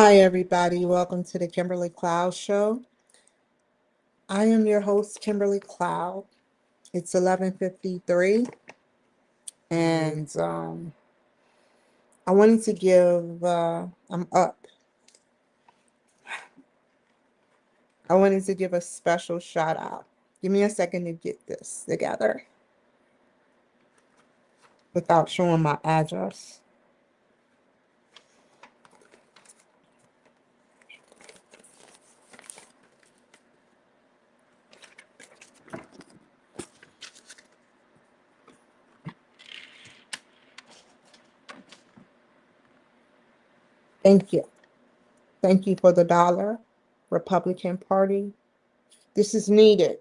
Hi, everybody. Welcome to the Kimberly Cloud Show. I am your host, Kimberly Cloud. It's 11:53, and I wanted to give. I'm up. I wanted to give a special shout out. Give me a second to get this together without showing my address. Thank you. Thank you for the dollar, Republican Party. This is needed.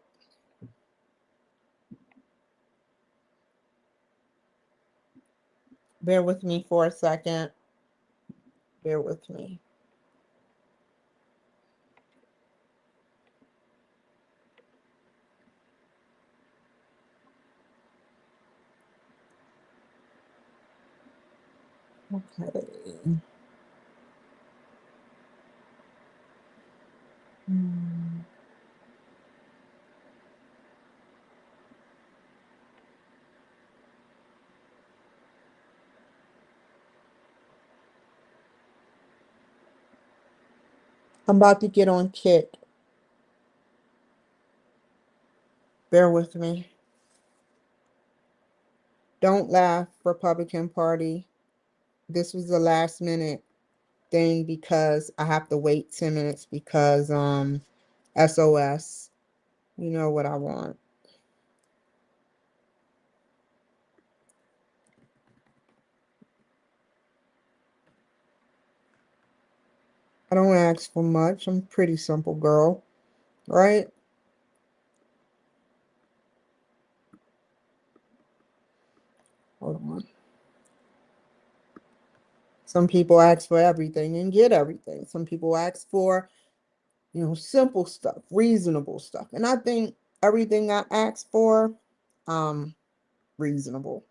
Bear with me for a second. Bear with me. Okay. Hmm. I'm about to get on kick. Bear with me. Don't laugh, Republican Party. This was the last minute thing because I have to wait 10 minutes because SOS. You know what I want. I don't ask for much. I'm a pretty simple girl, right? Hold on. Some people ask for everything and get everything. Some people ask for, simple stuff, reasonable stuff. And I think everything I ask for, reasonable.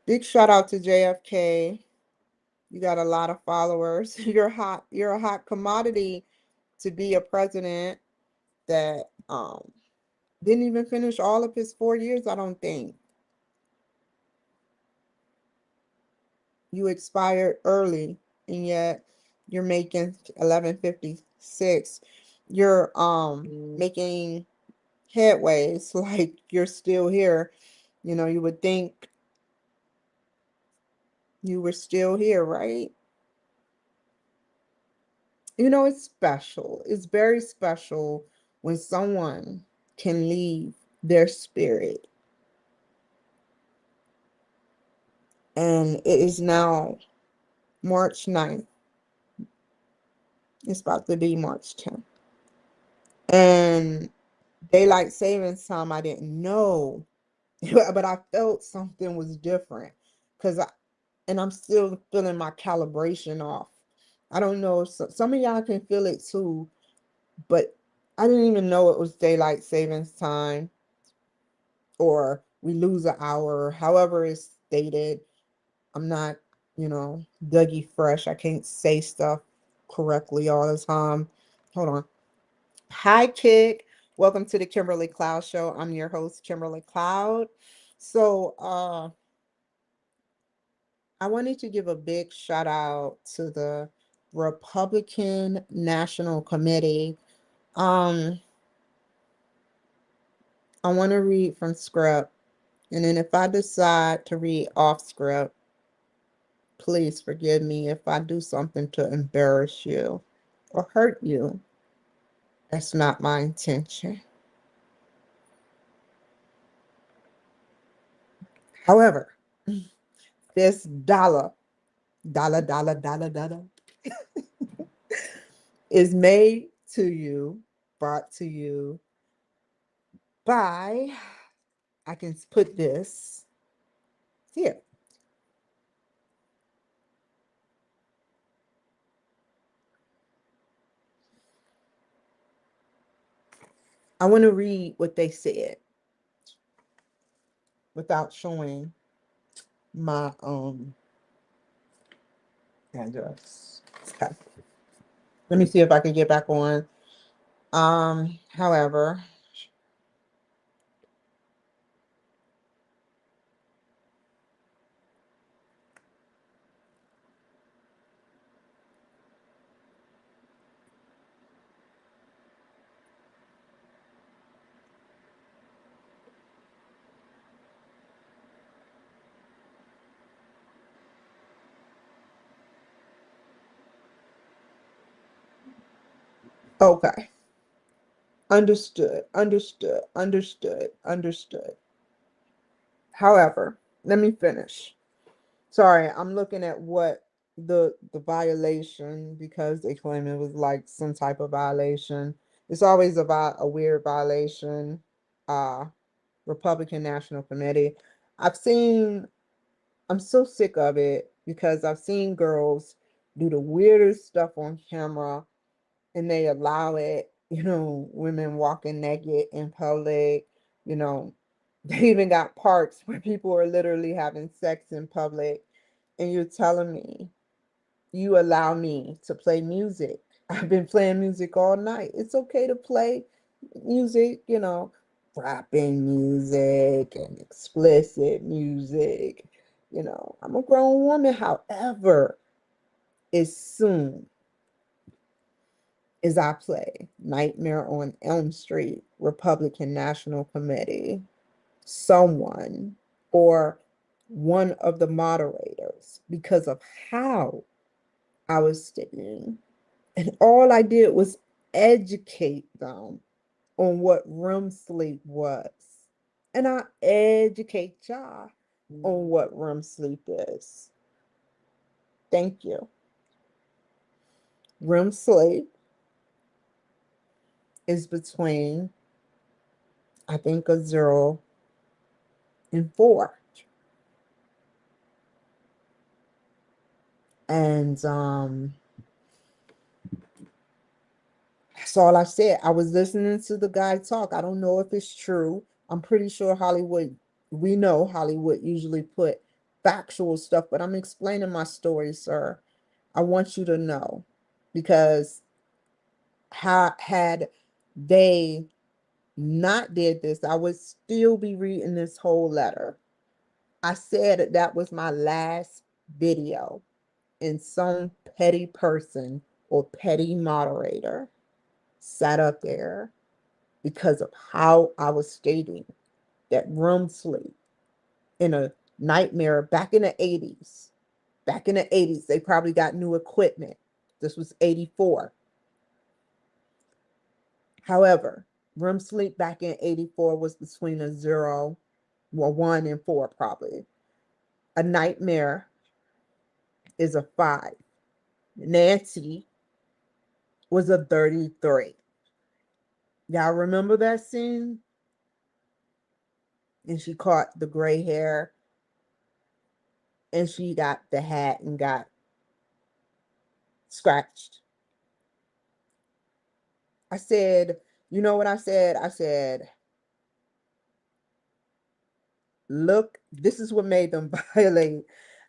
Big shout out to JFK. You got a lot of followers. You're hot. You're a hot commodity to be a president that didn't even finish all of his 4 years, I don't think. You expired early and yet you're making 1156. You're making headways like you're still here. You would think you were still here, right? It's special. It's very special when someone can leave their spirit. And it is now March 9th. It's about to be March 10th. And daylight savings time, I didn't know, but I felt something was different and I'm still feeling my calibration off. I don't know if some of y'all can feel it too, but I didn't even know it was daylight savings time or we lose an hour, however it's stated. I'm not, Dougie Fresh. I can't say stuff correctly all the time. Hold on. Hi, Kick. Welcome to the Kimberly Cloud Show. I'm your host, Kimberly Cloud. So, I wanted to give a big shout out to the Republican National Committee. Um, I want to read from script, and then if I decide to read off script, please forgive me if I do something to embarrass you or hurt you. That's not my intention. However, this dollar is made to you, brought to you by, I can put this here. I want to read what they said without showing. my address. Okay. Let me see if I can get back on. However, okay. Understood, understood, understood, understood. However, let me finish. Sorry, I'm looking at what the violation, because they claim it was like some type of violation. It's always about a weird violation. Uh Republican National Committee. I've seen I'm so sick of it because I've seen girls do the weirdest stuff on camera and they allow it, women walking naked in public, you know, they even got parks where people are literally having sex in public. And you're telling me you allow me to play music. I've been playing music all night. It's okay to play music, rapping music and explicit music. I'm a grown woman. However, as soon as I play Nightmare on Elm Street, Republican National Committee, someone or one of the moderators, because of how I was sitting, and all I did was educate them on what REM sleep was. And I educate y'all on what REM sleep is. Thank you. REM sleep is between, I think, a 0 and 4. And that's all I said. I was listening to the guy talk. I don't know if it's true. I'm pretty sure we know Hollywood usually put factual stuff, but I'm explaining my story, sir. I want you to know because had they not did this, I would still be reading this whole letter. I said that was my last video, and some petty person or petty moderator sat up there because of how I was stating that REM sleep in a nightmare back in the 80s. Back in the 80s, they probably got new equipment. This was 84. However, REM sleep back in 84 was between a 1 and 4, probably. A nightmare is a 5. Nancy was a 33. Y'all remember that scene? And she caught the gray hair and she got the hat and got scratched. I said, you know what I said? I said, look, this is what made them violate.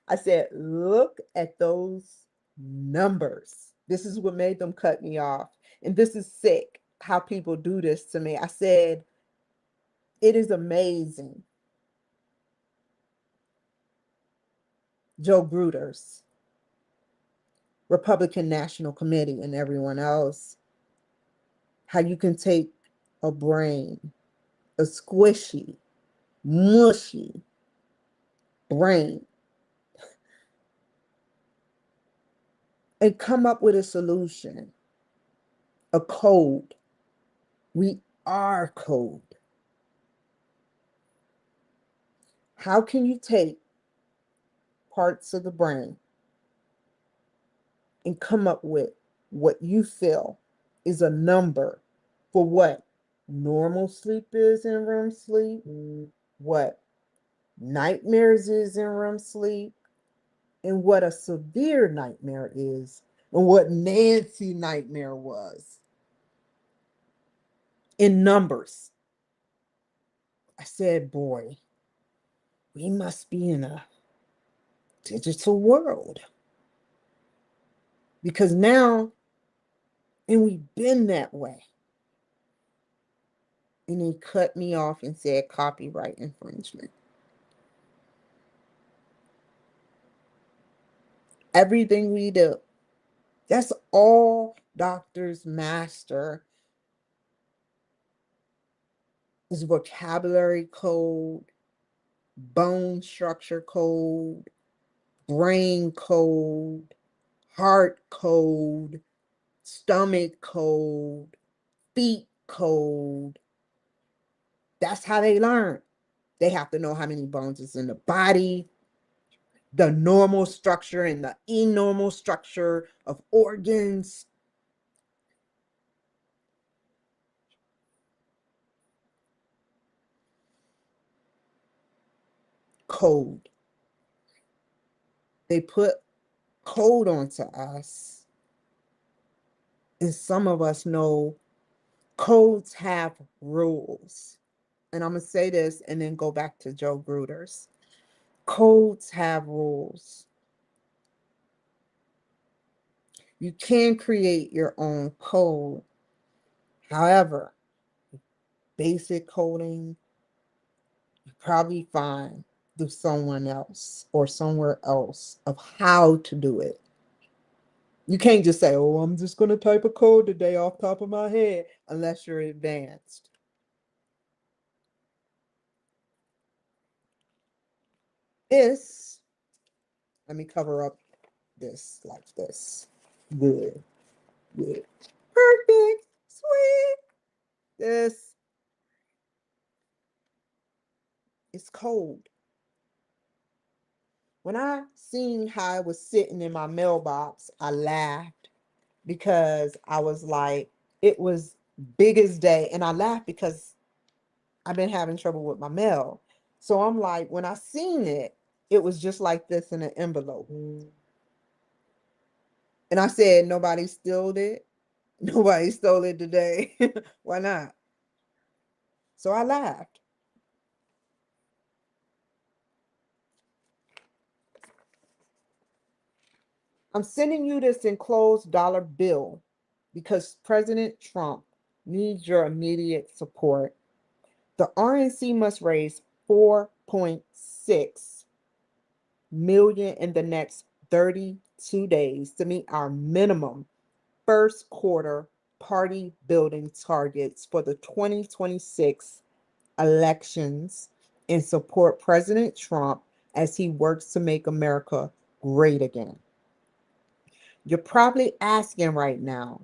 I said, look at those numbers. This is what made them cut me off. And this is sick how people do this to me. I said, it is amazing. Joe Gruter's Republican National Committee and everyone else, how you can take a brain, a squishy, mushy brain, and come up with a solution, a code. We are code. How can you take parts of the brain and come up with what you feel is a number for what normal sleep is in REM sleep, what nightmares is in REM sleep, and what a severe nightmare is, and what Nancy nightmare was in numbers? I said, boy, we must be in a digital world. Because now, and we've been that way. And he cut me off and said copyright infringement. Everything we do. That's all doctors master is vocabulary code, bone structure code, brain code, heart code, stomach code, feet code. That's how they learn. They have to know how many bones is in the body, the normal structure and the abnormal structure of organs. Code. They put code onto us. And some of us know codes have rules. And I'm going to say this and then go back to Joe Gruter's. Codes have rules. You can create your own code. However, basic coding, you probably find through someone else or somewhere else of how to do it. You can't just say, oh, I'm just going to type a code today off the top of my head, unless you're advanced. This, let me cover up this like this. Good, good. Perfect, sweet. This is cold. When I seen how it was sitting in my mailbox, I laughed because I was like, it was biggest day. And I laughed because I've been having trouble with my mail. So I'm like, when I seen it, it was just like this in an envelope. And I said, nobody stole it. Nobody stole it today. Why not? So I laughed. I'm sending you this enclosed dollar bill because President Trump needs your immediate support. The RNC must raise 4.6 million in the next 32 days to meet our minimum first quarter party building targets for the 2026 elections and support President Trump as he works to make America great again. You're probably asking right now,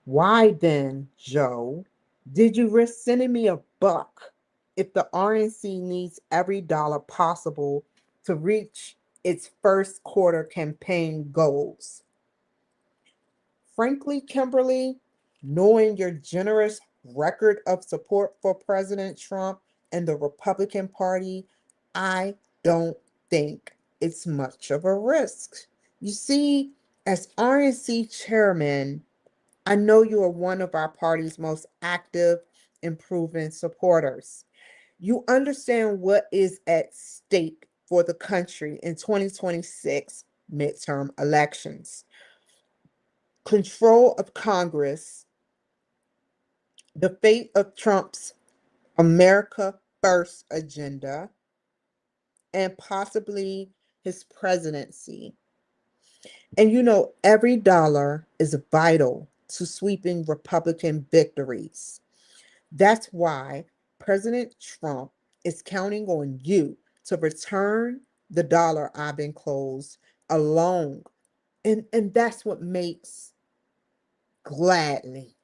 why then, Joe, did you risk sending me a buck if the RNC needs every dollar possible to reach its first quarter campaign goals? Frankly, Kimberly, knowing your generous record of support for President Trump and the Republican Party, I don't think it's much of a risk. You see, as RNC chairman, I know you are one of our party's most active and proven supporters. You understand what is at stake for the country in 2026 midterm elections. Control of Congress, the fate of Trump's America First agenda, and possibly his presidency. And you know, every dollar is vital to sweeping Republican victories. That's why President Trump is counting on you to return the dollar I've enclosed along. And that's what makes gladly.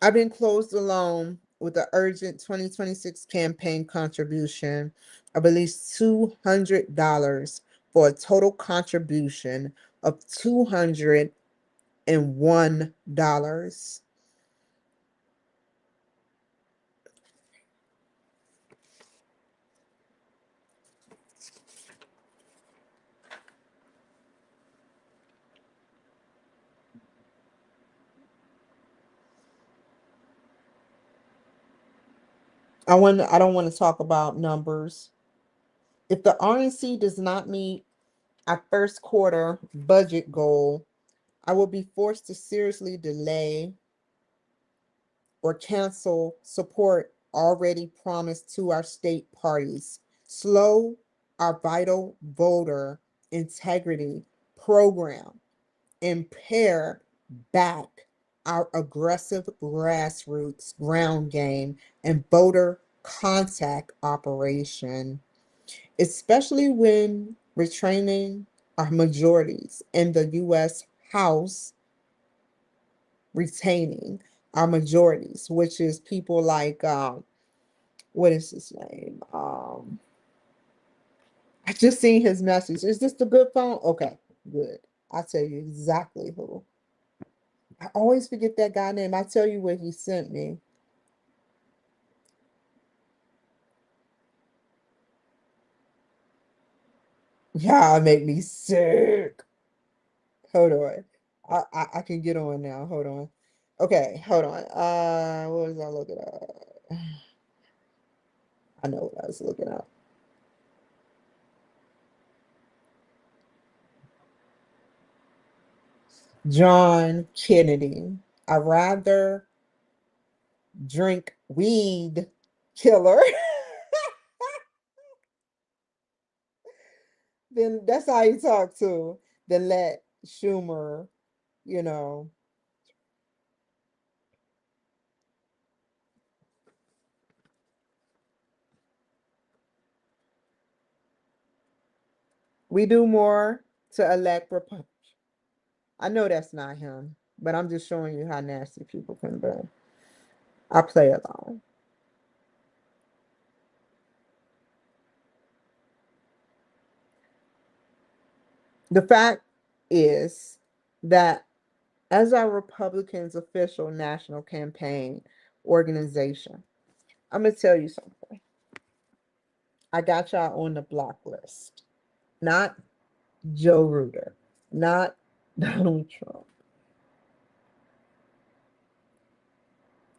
I've enclosed alone with the urgent 2026 campaign contribution of at least $200 for a total contribution of $201. I don't want to talk about numbers. If the RNC does not meet our first quarter budget goal, I will be forced to seriously delay or cancel support already promised to our state parties, slow our vital voter integrity program, impair back our aggressive grassroots ground game and voter contact operation, especially when retraining our majorities in the U.S. House, retaining our majorities, which is people like what is his name? I just seen his message. Is this the good phone? Okay, good. I'll tell you exactly who. I always forget that guy name. I'll tell you what he sent me. Yeah, make me sick. Hold on. I can get on now. Hold on. Okay, hold on. What was I looking at? I know what I was looking at. John Kennedy. I rather drink weed killer. Then that's how you talk to. Then let Schumer, you know, we do more to elect Republicans. I know that's not him, but I'm just showing you how nasty people can be. I play along. The fact is that as our Republicans' official national campaign organization, I'm going to tell you something. I got y'all on the block list. Not Joe Gruter, not Donald Trump.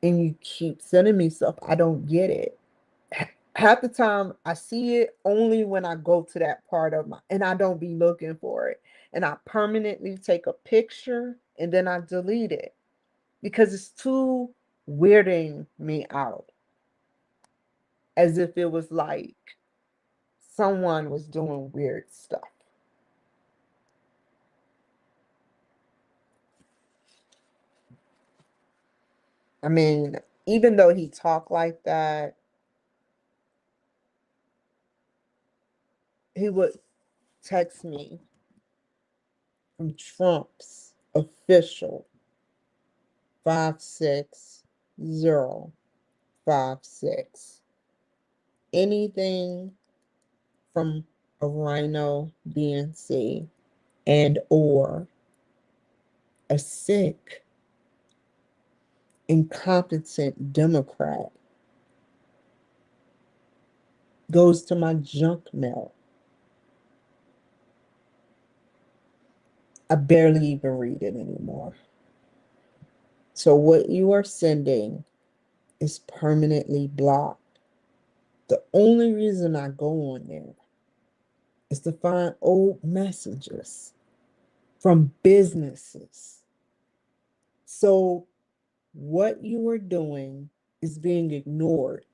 And you keep sending me stuff. I don't get it. Half the time I see it only when I go to that part of my, and I don't be looking for it. And I permanently take a picture and then I delete it because it's too weirding me out. As if it was like someone was doing weird stuff. I mean, even though he talked like that, he would text me from Trump's official 56056. Anything from a rhino DNC and or a sick, incompetent Democrat goes to my junk mail. I barely even read it anymore. So what you are sending is permanently blocked. The only reason I go on there is to find old messages from businesses. So what you are doing is being ignored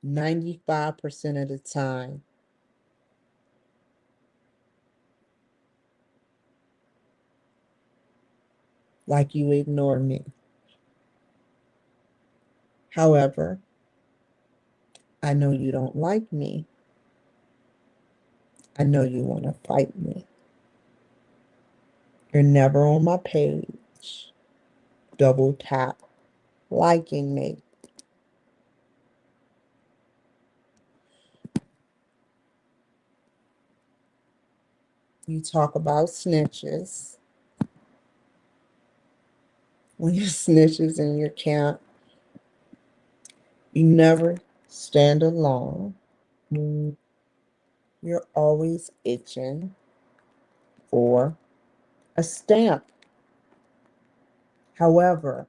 95% of the time. Like you ignore me. However, I know you don't like me. I know you want to fight me. You're never on my page. Double tap liking me. You talk about snitches. When you're snitches in your camp, you never stand alone. You're always itching for a stamp. However,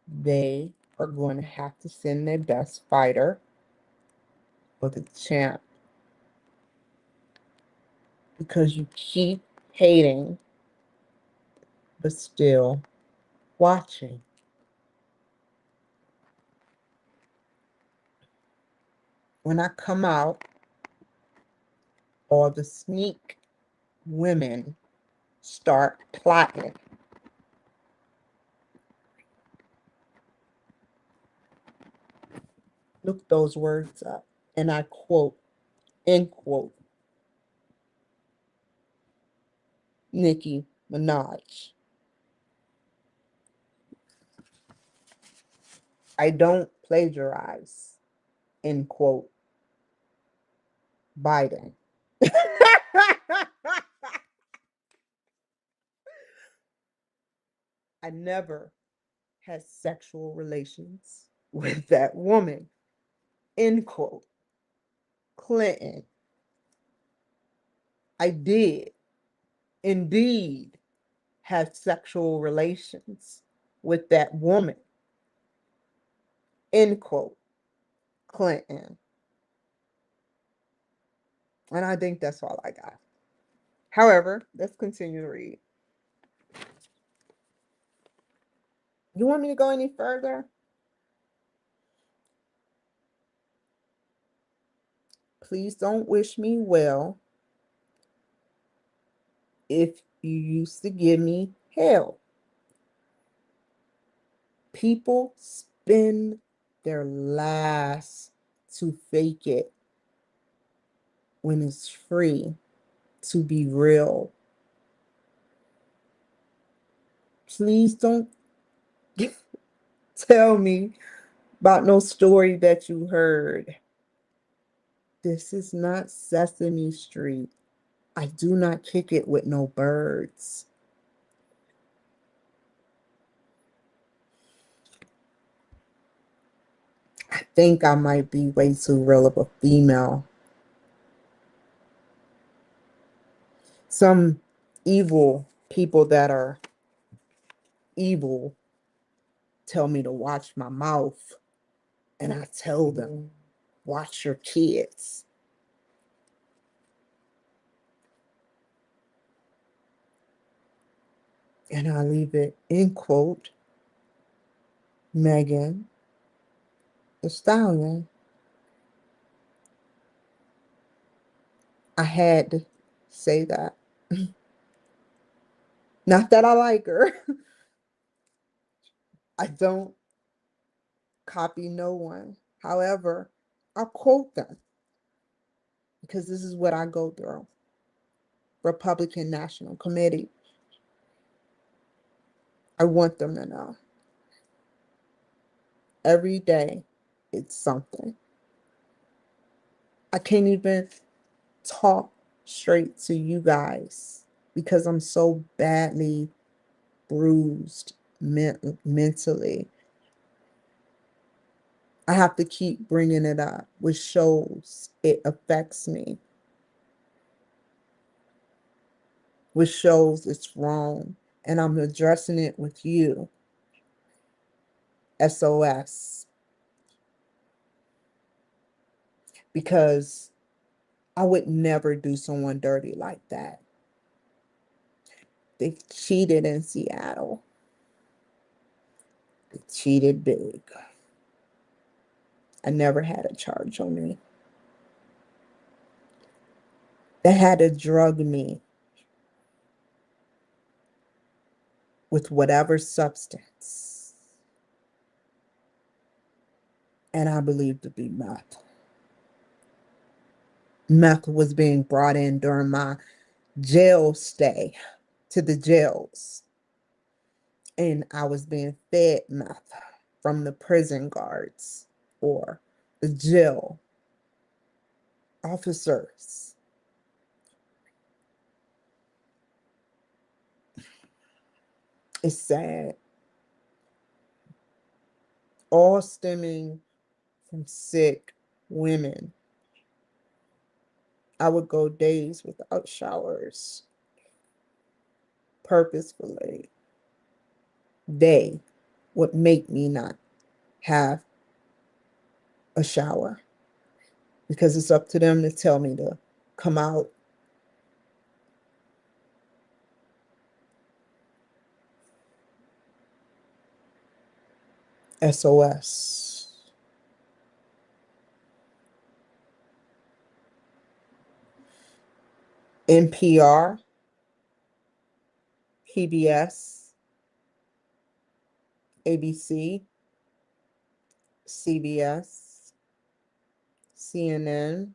they are going to have to send their best fighter or the champ because you keep hating but still watching. When I come out, all the sneak women start plotting. Look those words up. And I quote, end quote, Nicki Minaj. I don't plagiarize, end quote, Biden. I never had sexual relations with that woman, end quote, Clinton. I did indeed have sexual relations with that woman, end quote, Clinton. And I think that's all I got. However, let's continue to read. You want me to go any further? Please don't wish me well if you used to give me hell. People spend their last to fake it when it's free to be real. Please don't tell me about no story that you heard. This is not Sesame Street. I do not kick it with no birds. I think I might be way too real of a female. Some evil people that are evil tell me to watch my mouth, and I tell them, watch your kids. And I leave it in quote, Megan Thee Stallion. I had to say that. Not that I like her. I don't copy no one. However, I'll quote them because this is what I go through. Republican National Committee. I want them to know. Every day, it's something. I can't even talk straight to you guys because I'm so badly bruised mentally. I have to keep bringing it up, which shows it affects me, which shows it's wrong. And I'm addressing it with you. SOS. Because I would never do someone dirty like that. They cheated in Seattle. They cheated big. I never had a charge on me. They had to drug me with whatever substance. And I believe to be meth. Meth was being brought in during my jail stay to the jails. And I was being fed meth from the prison guards or the jail officers. It's sad. All stemming from sick women. I would go days without showers purposefully. They would make me not have a shower, because it's up to them to tell me to come out. SOS. NPR, PBS, ABC, CBS, CNN,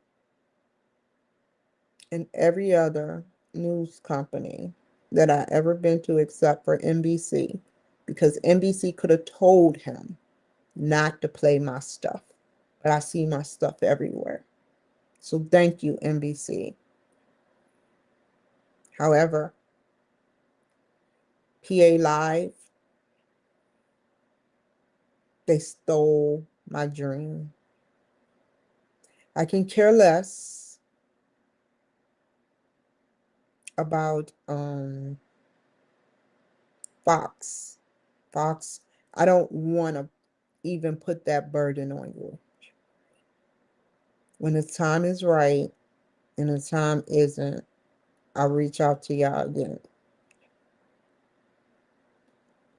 and every other news company that I ever been to except for NBC, because NBC could have told him not to play my stuff, but I see my stuff everywhere. So thank you, NBC. However, PA Live, they stole my dream. I can care less about Fox. Fox, I don't want to even put that burden on you. When the time is right and the time isn't, I'll reach out to y'all again.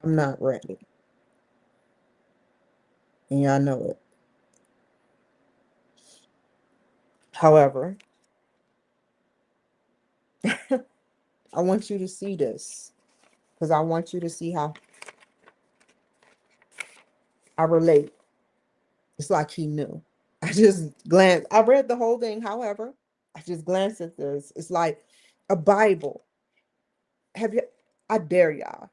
I'm not ready. And y'all know it. However, I want you to see this, because I want you to see how I relate. It's like he knew. I just glanced. I read the whole thing. However, I just glanced at this. It's like a Bible. Have you? I dare y'all.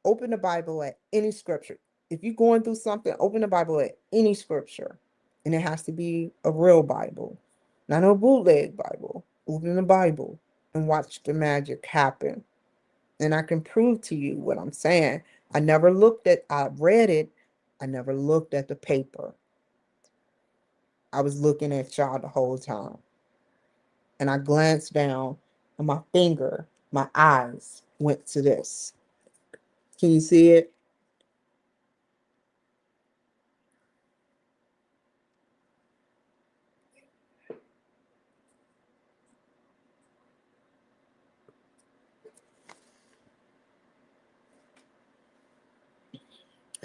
Open the Bible at any scripture. If you're going through something, open the Bible at any scripture. And it has to be a real Bible, not a bootleg Bible. Open the Bible and watch the magic happen. And I can prove to you what I'm saying. I read it. I never looked at the paper. I was looking at y'all the whole time. And I glanced down and my finger, my eyes went to this. Can you see it?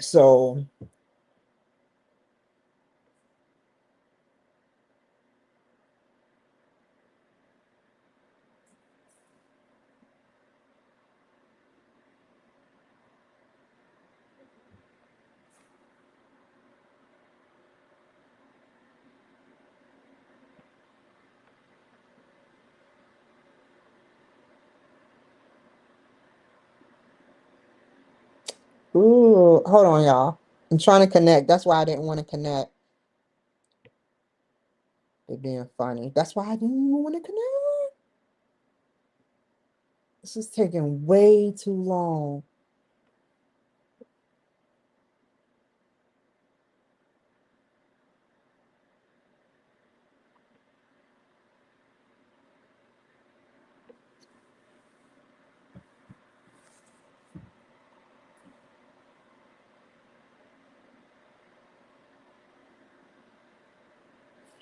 So, ooh, hold on, y'all. I'm trying to connect. That's why I didn't want to connect. They're being funny. That's why I didn't even want to connect. This is taking way too long.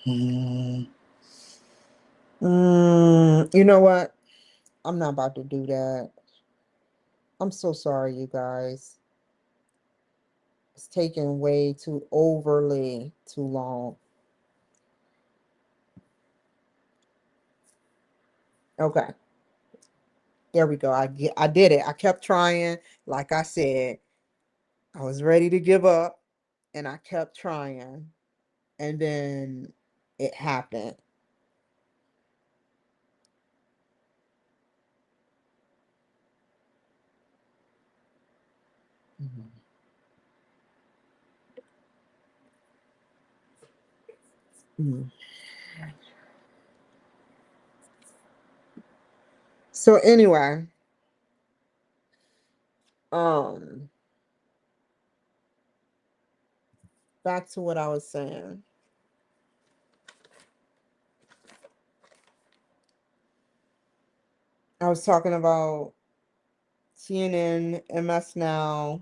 Hmm. You know what? I'm not about to do that. I'm so sorry, you guys. It's taking way too overly too long. Okay, there we go. I did it. I kept trying. Like I said, I was ready to give up, and I kept trying, and then it happened. Mhm. Mhm. So anyway, um, back to what I was saying. I was talking about CNN, MS Now,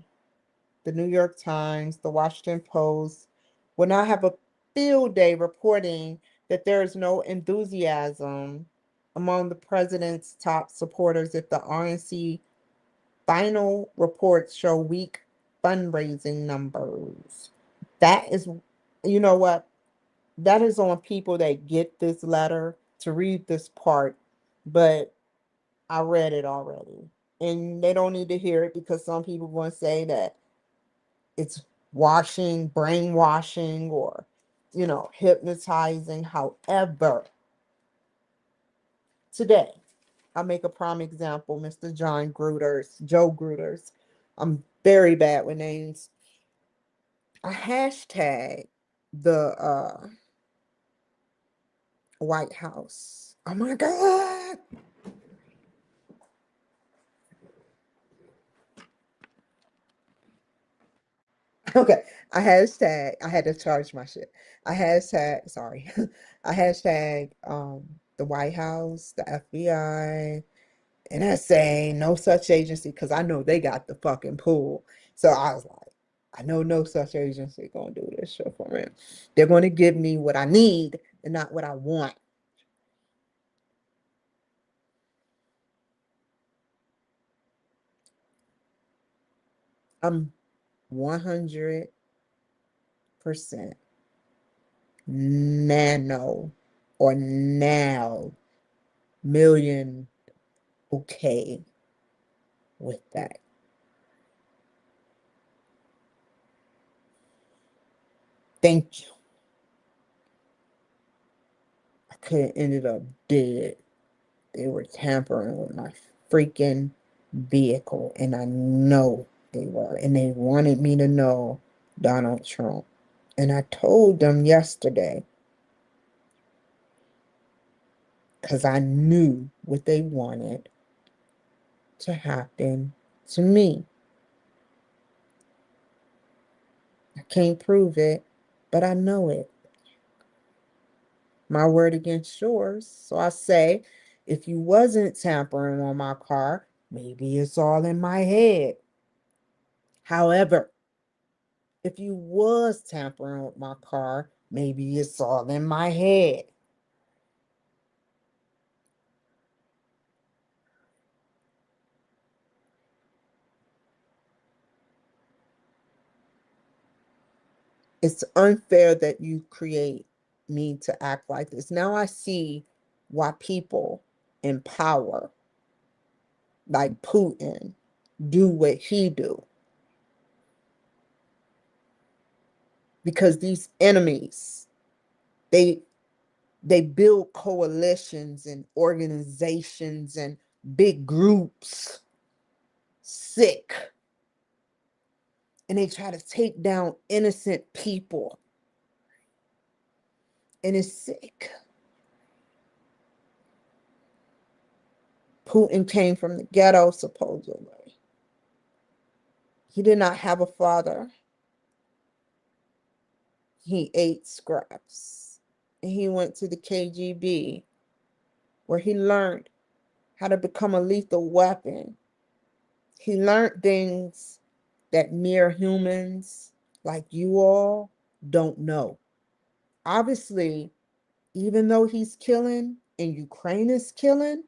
the New York Times, the Washington Post will now have a field day reporting that there is no enthusiasm among the president's top supporters if the RNC final reports show weak fundraising numbers. That is, you know what? That is on people that get this letter to read this part, but I read it already. And they don't need to hear it because some people want to say that it's brainwashing, or, hypnotizing. However, today, I'll make a prime example, Mr. Joe Gruter's. I'm very bad with names. I hashtag the White House. Oh my God. Okay. I had to charge my shit. Sorry. I hashtag the White House, the FBI, NSA, no such agency, because I know they got the fucking pull. So I was like, I know no such agency gonna do this shit for me. They're gonna give me what I need and not what I want. I'm 100% nano or now million okay with that. Thank you. I could have ended up dead. They were tampering with my freaking vehicle, and I know they were. And they wanted me to know Donald Trump. And I told them yesterday because I knew what they wanted to happen to me. I can't prove it, but I know it. My word against yours. So I say, if you wasn't tampering on my car, maybe it's all in my head. However, if you was tampering with my car, maybe it's all in my head. It's unfair that you create me to act like this. Now I see why people in power, like Putin, do what he do. Because these enemies, they they build coalitions and organizations and big groups, sick, and they try to take down innocent people, and it's sick. Putin came from the ghetto, supposedly. He did not have a father. He ate scraps. And he went to the KGB, where he learned how to become a lethal weapon. He learned things that mere humans like you all don't know. Obviously, even though he's killing and Ukraine is killing,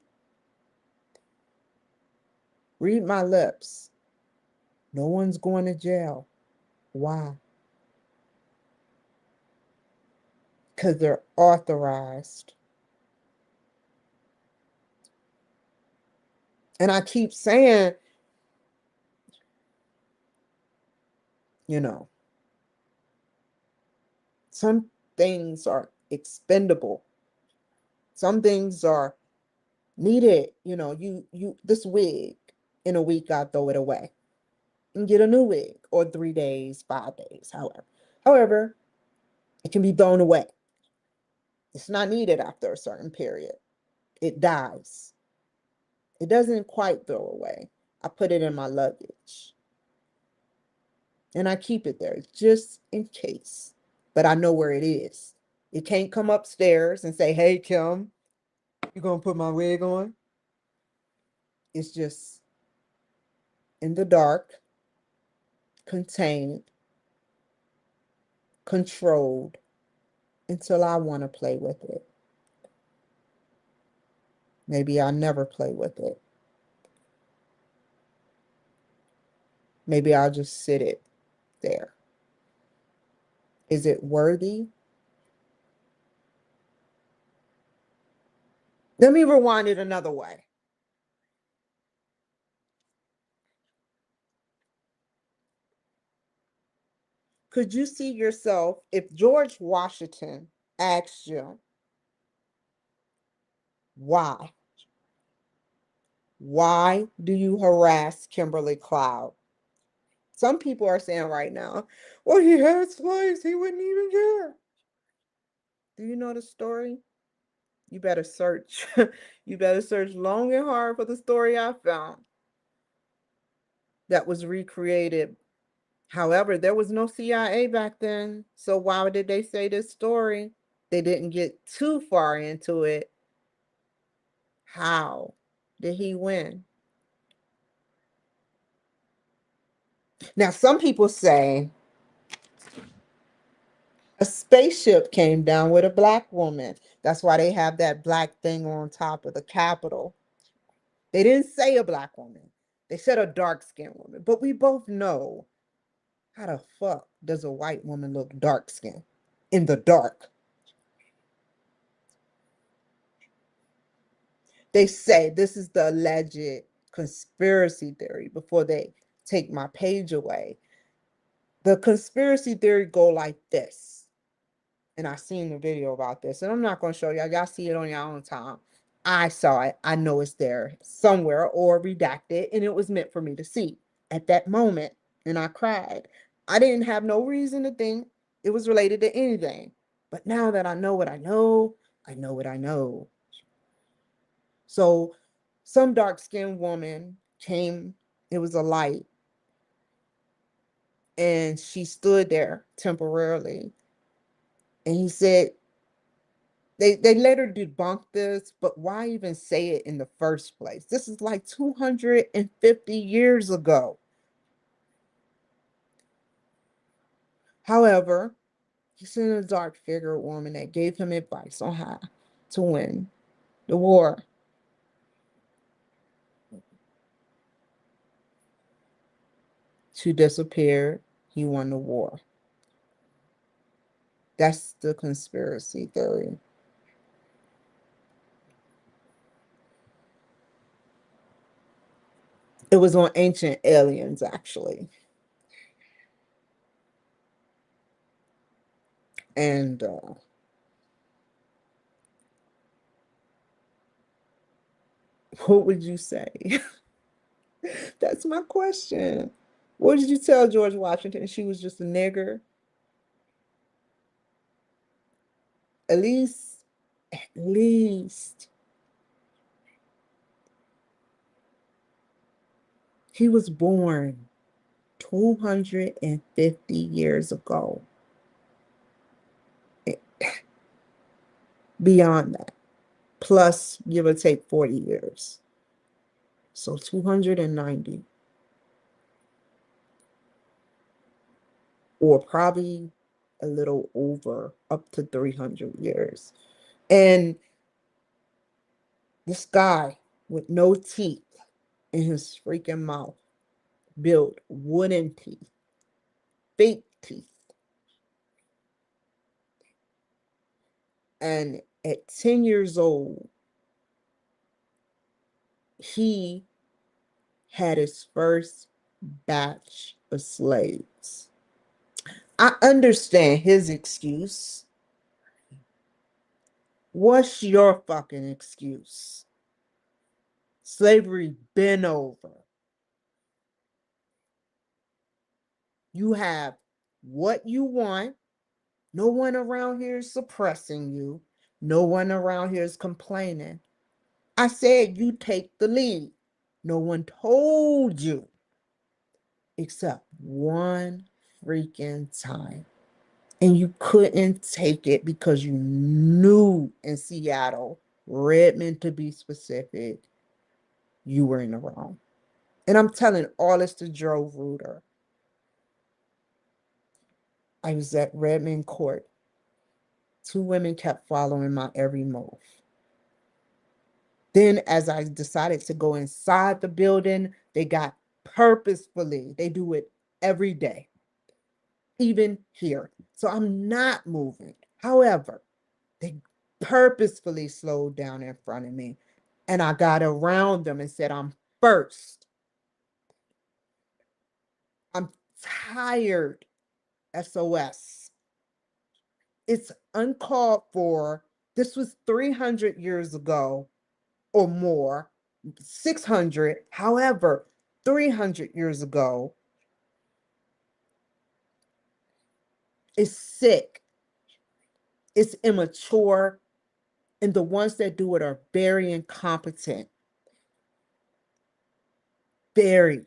read my lips. No one's going to jail. Why? Because they're authorized. And I keep saying, you know, some things are expendable. Some things are needed. This wig, in a week, I throw it away and get a new wig, or 3 days, 5 days, However, it can be thrown away. It's not needed after a certain period. It dies. It doesn't quite throw away. I put it in my luggage and I keep it there just in case. But I know where it is. It can't come upstairs and say, "Hey, Kim, you gonna put my wig on?" It's just in the dark contained, controlled until I want to play with it. Maybe I'll never play with it. Maybe I'll just sit it there. Is it worthy? Let me rewind it another way. Could you see yourself if George Washington asked you, why? Why do you harass Kimberly Cloud? Some people are saying right now, well, he had slaves, he wouldn't even care. Do you know the story? You better search. You better search long and hard for the story I found that was recreated. However, there was no CIA back then. So why did they say this story? They didn't get too far into it. How did he win? Now, some people say a spaceship came down with a black woman. That's why they have that black thing on top of the Capitol. They didn't say a black woman. They said a dark-skinned woman. But we both know, how the fuck does a white woman look dark-skinned in the dark? They say this is the alleged conspiracy theory before they take my page away. The conspiracy theory go like this. And I seen the video about this, and I'm not going to show y'all. Y'all see it on your own time. I saw it. I know it's there somewhere or redacted, and it was meant for me to see at that moment. And I cried. I didn't have no reason to think it was related to anything. But now that I know what I know, I know what I know. So some dark-skinned woman came, it was a light, and she stood there temporarily. And he said, they later debunked this, but why even say it in the first place? This is like 250 years ago. However, he sent a dark figure woman that gave him advice on how to win the war. She disappeared. He won the war. That's the conspiracy theory. It was on Ancient Aliens, actually. And what would you say? That's my question. What did you tell George Washington? She was just a nigger? At least, at least, he was born 250 years ago. Beyond that, plus give or take 40 years. So 290, or probably a little over, up to 300 years. And this guy with no teeth in his freaking mouth built wooden teeth, fake teeth. And at 10 years old, he had his first batch of slaves. I understand his excuse. What's your fucking excuse? Slavery been over. You have what you want. No one around here is suppressing you. No one around here is complaining. I said you take the lead. No one told you except one freaking time. And you couldn't take it because you knew in Seattle, Redmond to be specific, you were in the wrong. And I'm telling all this to Joe Gruter. I was at Redmond Court. Two women kept following my every move. Then, as I decided to go inside the building, they got purposefully, they do it every day, even here. So I'm not moving. However, they purposefully slowed down in front of me. And I got around them and said, I'm first. I'm tired. SOS. It's uncalled for. This was 300 years ago or more, 600. However, 300 years ago is sick. It's immature. And the ones that do it are very incompetent. Very,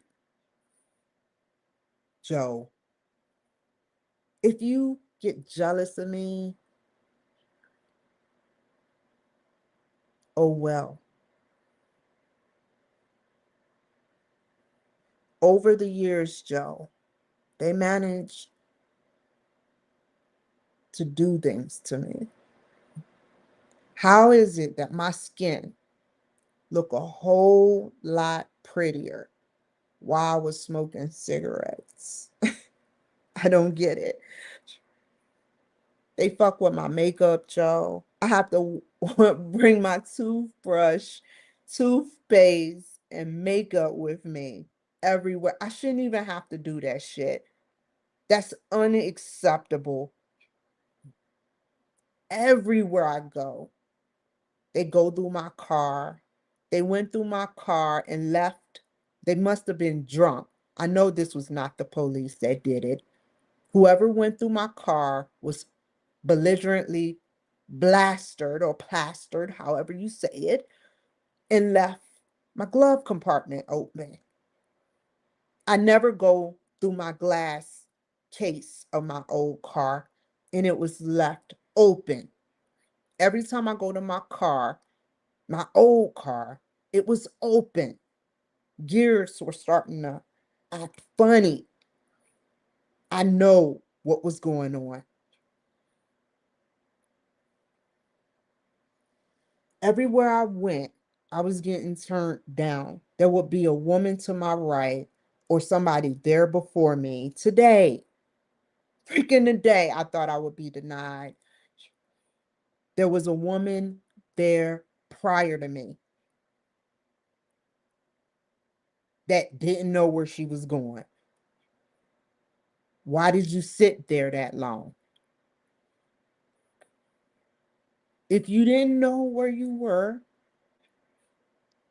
Joe. If you get jealous of me, oh well. Over the years, Joe, they managed to do things to me. How is it that my skin look a whole lot prettier while I was smoking cigarettes? I don't get it. They fuck with my makeup, Joe. I have to bring my toothbrush, toothpaste, and makeup with me everywhere. I shouldn't even have to do that shit. That's unacceptable. Everywhere I go, they go through my car. They went through my car and left. They must have been drunk. I know this was not the police that did it. Whoever went through my car was belligerently blastered or plastered, however you say it, and left my glove compartment open. I never go through my glass case of my old car, and it was left open. Every time I go to my car, my old car, it was open. Gears were starting to act funny. I know what was going on. Everywhere I went, I was getting turned down. There would be a woman to my right or somebody there before me. Today, freaking today, I thought I would be denied. There was a woman there prior to me that didn't know where she was going. Why did you sit there that long? If you didn't know where you were,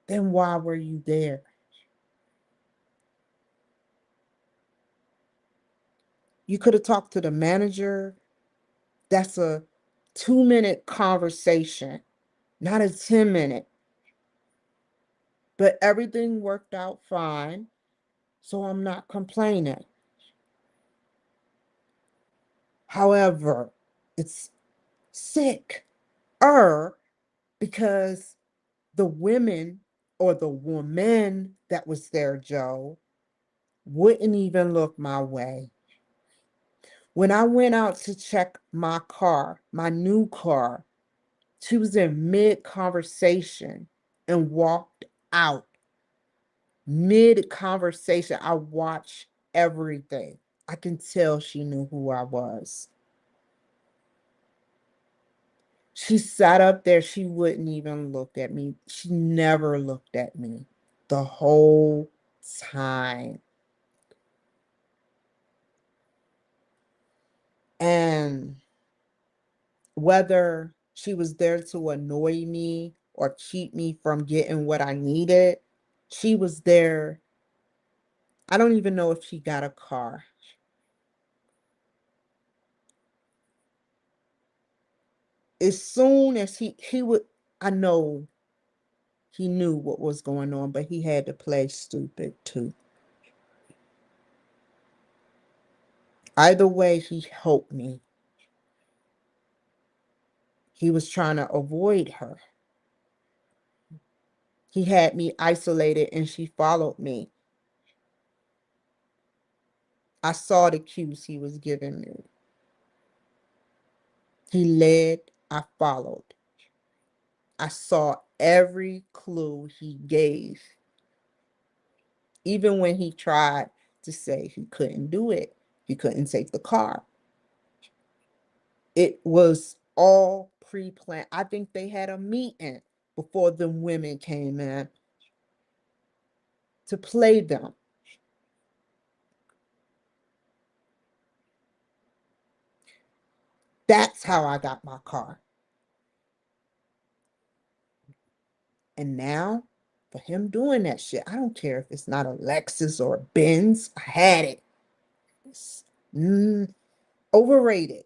then why were you there? You could have talked to the manager. That's a 2-minute conversation, not a 10-minute. But everything worked out fine, so I'm not complaining. However, it's sick because the women or the woman that was there, Joe, wouldn't even look my way. When I went out to check my car, my new car, she was in mid conversation and walked out. Mid conversation, I watched everything. I can tell she knew who I was. She sat up there, she wouldn't even look at me. She never looked at me the whole time. And whether she was there to annoy me or keep me from getting what I needed, she was there. I don't even know if she got a car. As soon as he would, I know he knew what was going on, but he had to play stupid too. Either way, he helped me. He was trying to avoid her. He had me isolated and she followed me. I saw the cues he was giving me. He led, I followed. I saw every clue he gave, even when he tried to say he couldn't do it. He couldn't take the car. It was all pre-planned. I think they had a meeting before the women came in to play them. That's how I got my car. And now, for him doing that shit, I don't care if it's not a Lexus or a Benz. I had it. It's, overrated.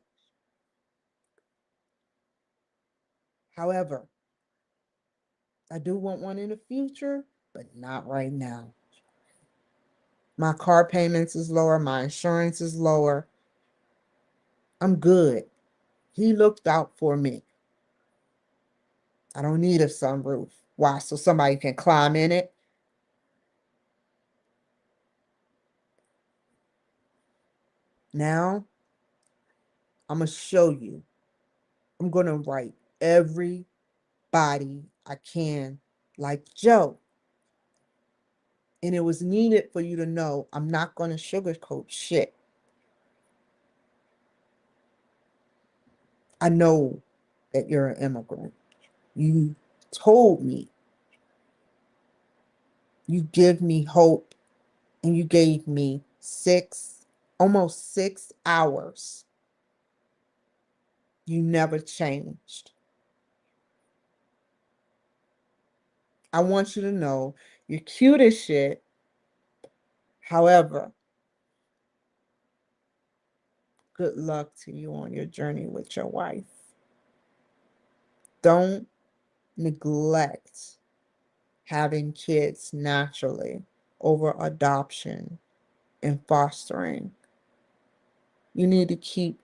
However, I do want one in the future, but not right now. My car payments is lower. My insurance is lower. I'm good. He looked out for me. I don't need a sunroof. Why? So somebody can climb in it. Now, I'm going to show you. I'm going to write everybody I can like Joe. And it was needed for you to know I'm not going to sugarcoat shit. I know that you're an immigrant. You told me. You give me hope, and you gave me almost 6 hours. You never changed. I want you to know you're cute as shit. However, good luck to you on your journey with your wife. Don't neglect having kids naturally over adoption and fostering. You need to keep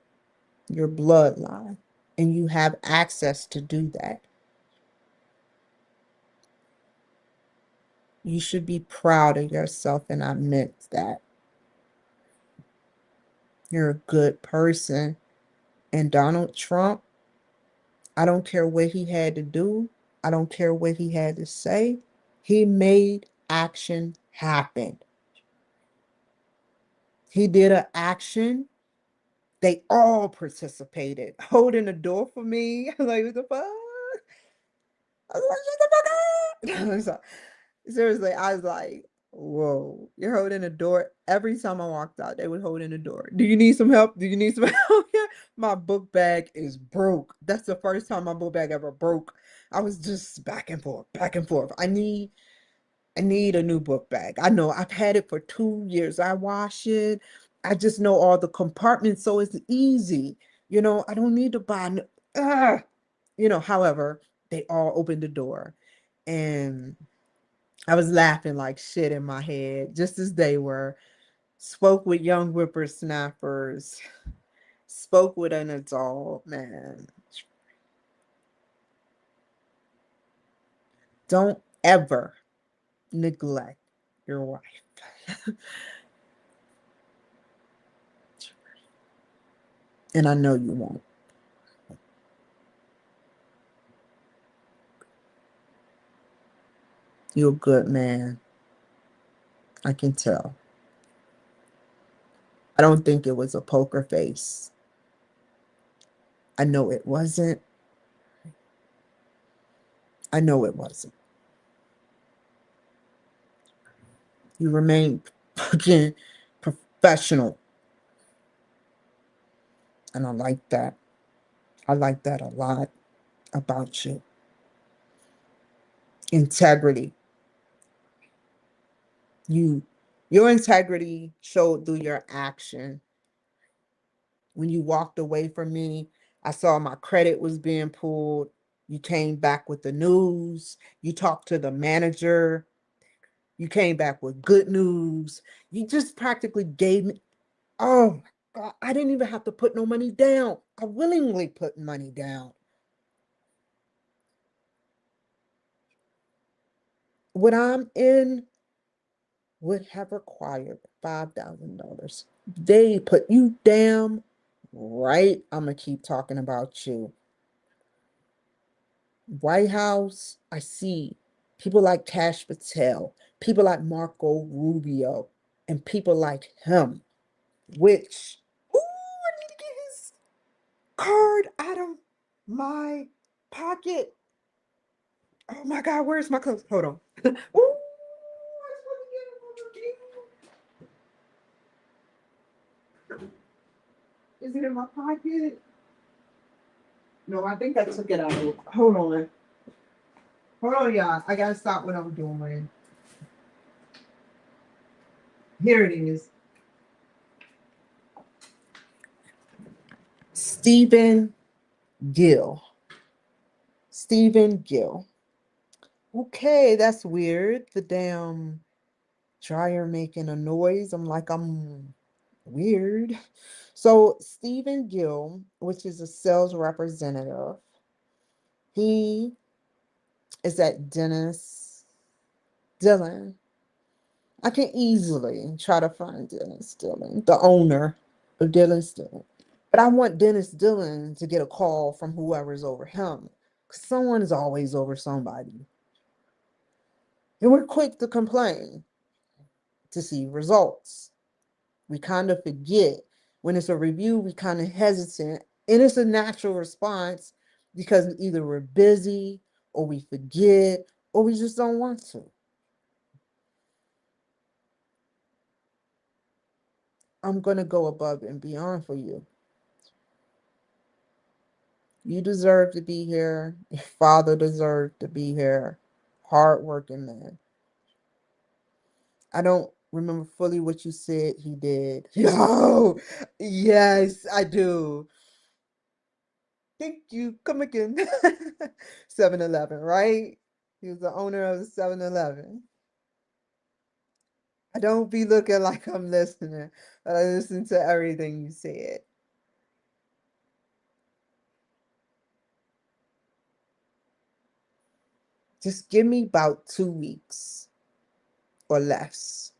your bloodline, and you have access to do that. You should be proud of yourself, and I meant that. You're a good person. And Donald Trump, I don't care what he had to do, I don't care what he had to say. He made action happen. He did an action. They all participated, holding the door for me. I'm like, what the fuck? I was like, shut the fuck up. So, seriously, I was like, whoa, you're holding the door. Every time I walked out, they would hold in the door. Do you need some help? Do you need some help? My book bag is broke. That's the first time my book bag ever broke. I was just back and forth, back and forth. I need a new book bag. I know I've had it for 2 years. I wash it. I just know all the compartments, so it's easy. I don't need to buy. However, they all opened the door, and I was laughing like shit in my head, just as they were. Spoke with young whippersnappers. Spoke with an adult man. Don't ever neglect your wife. And I know you won't. You're a good man. I can tell. I don't think it was a poker face. I know it wasn't. I know it wasn't. You remain fucking professional. And I like that. I like that a lot about you. Integrity. You your integrity showed through your action. When you walked away from me, I saw my credit was being pulled. You came back with the news. You talked to the manager. You came back with good news. You just practically gave me, oh my God, I didn't even have to put no money down. I willingly put money down. What I'm in would have required $5,000. They put you damn right? I'm going to keep talking about you. White House, I see people like Cash Patel, people like Marco Rubio, and people like him, which, ooh, I need to get his card out of my pocket. Oh my God, where's my clothes? Hold on. Ooh, I was supposed to get it. Is it in my pocket? No, I think I took it out. Hold on. Hold on, y'all. I gotta stop what I'm doing. Here it is. Stephen Gill. Stephen Gill. Okay, that's weird. The damn dryer making a noise. I'm like, I'm weird. So, Stephen Gill, which is a sales representative, he is at Dennis Dillon. I can easily try to find Dennis Dillon, the owner of Dennis Dillon. But I want Dennis Dillon to get a call from whoever's over him. 'Cause someone is always over somebody. And we're quick to complain to see results. We kind of forget when it's a review, we kind of hesitant. And it's a natural response because either we're busy or we forget or we just don't want to. I'm going to go above and beyond for you. You deserve to be here. Your father deserved to be here. Hardworking man. I don't remember fully what you said he did. Yo, yes, I do. Thank you. Come again. 7-Eleven, right? He was the owner of the 7-Eleven. I don't be looking like I'm listening, but I listen to everything you said. Just give me about 2 weeks or less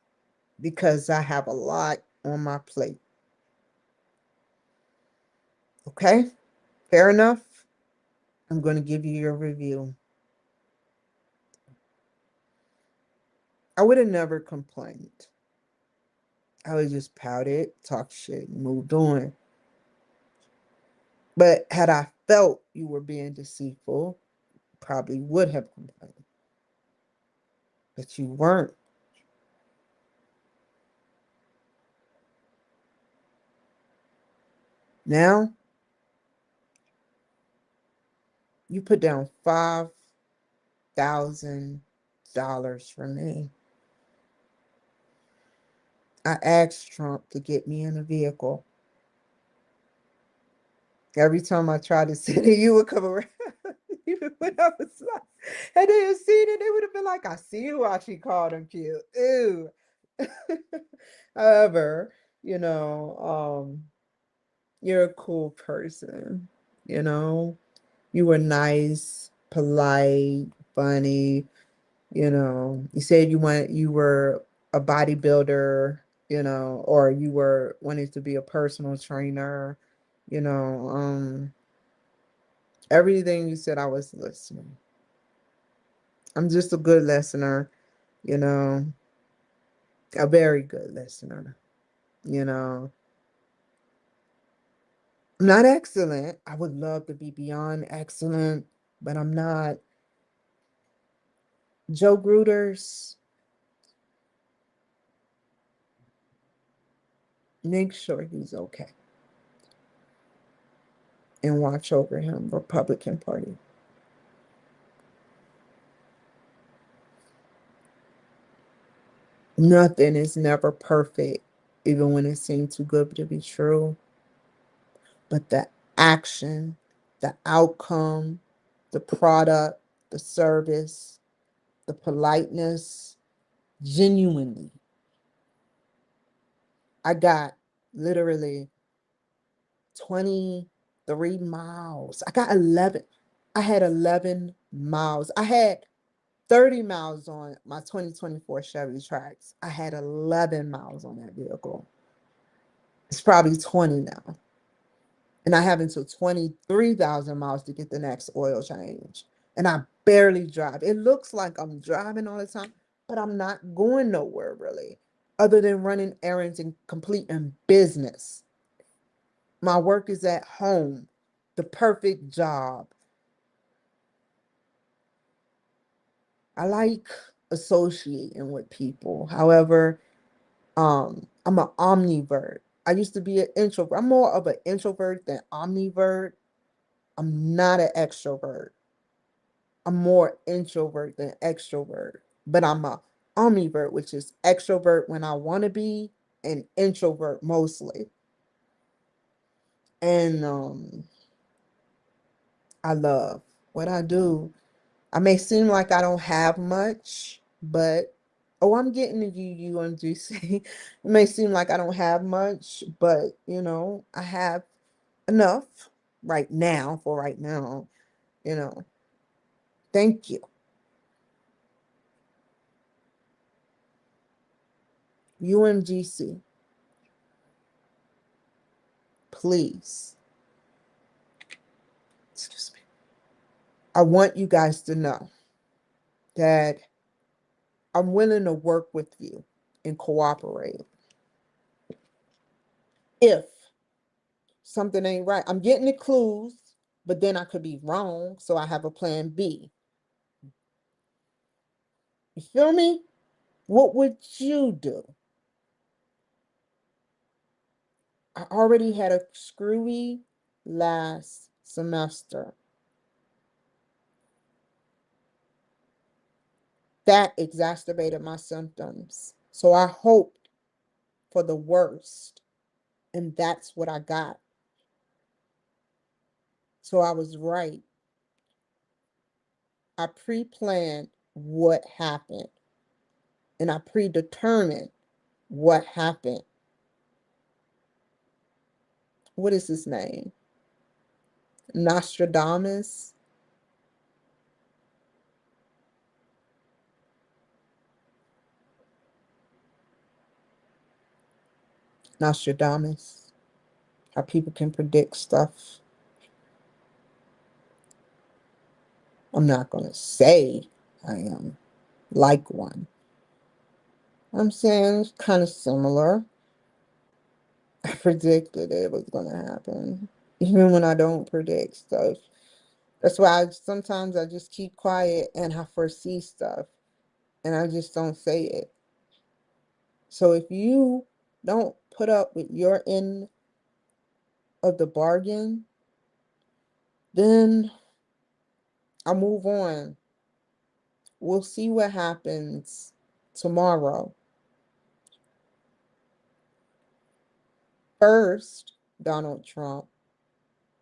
because I have a lot on my plate. Okay? Fair enough? I'm going to give you your review. I would have never complained. I would just pouted, talk shit, and moved on. But had I felt you were being deceitful, probably would have complained. But you weren't. Now, you put down $5,000 for me. I asked Trump to get me in a vehicle. Every time I tried to sit it, you would come around. Even when I was like, and they had seen it, they would have been like, I see why she called him cute. Ew. However, you know, you're a cool person, you know. You were nice, polite, funny, you know. You said you were a bodybuilder, you know, or you were wanting to be a personal trainer, you know. Everything you said, I was listening. I'm just a good listener, you know, a very good listener, you know. I'm not excellent. I would love to be beyond excellent, but I'm not. Joe Gruter's, make sure he's okay and watch over him, Republican Party. Nothing is never perfect, even when it seems too good to be true. But the action, the outcome, the product, the service, the politeness, genuinely. I got literally 23 miles. I got 11. I had 11 miles. I had 30 miles on my 2024 Chevy Trax. I had 11 miles on that vehicle. It's probably 20 now. And I have until 23,000 miles to get the next oil change. And I barely drive. It looks like I'm driving all the time, but I'm not going nowhere really, other than running errands and completing business. My work is at home, the perfect job. I like associating with people. However, I'm an omnivert. I used to be an introvert. I'm more of an introvert than omnivert. I'm not an extrovert. I'm more introvert than extrovert, but I'm a omnivert, which is extrovert when I want to be and introvert mostly. And I love what I do. I may seem like I don't have much, but oh, I'm getting to UUMGC. It may seem like I don't have much, but I have enough right now for right now, you know. Thank you. UMGC, please. Excuse me. I want you guys to know that I'm willing to work with you and cooperate. If something ain't right, I'm getting the clues, but then I could be wrong, so I have a plan B. You feel me? What would you do? I already had a screwy last semester. That exacerbated my symptoms. So I hoped for the worst, and that's what I got. So I was right. I pre-planned what happened, and I predetermined what happened. What is his name? Nostradamus? Nostradamus. How people can predict stuff. I'm not going to say I am like one. I'm saying it's kind of similar. I predicted it was going to happen, even when I don't predict stuff. That's why sometimes I just keep quiet and I foresee stuff and I just don't say it. So if you don't put up with your end of the bargain, then I'll move on. We'll see what happens tomorrow. First, Donald Trump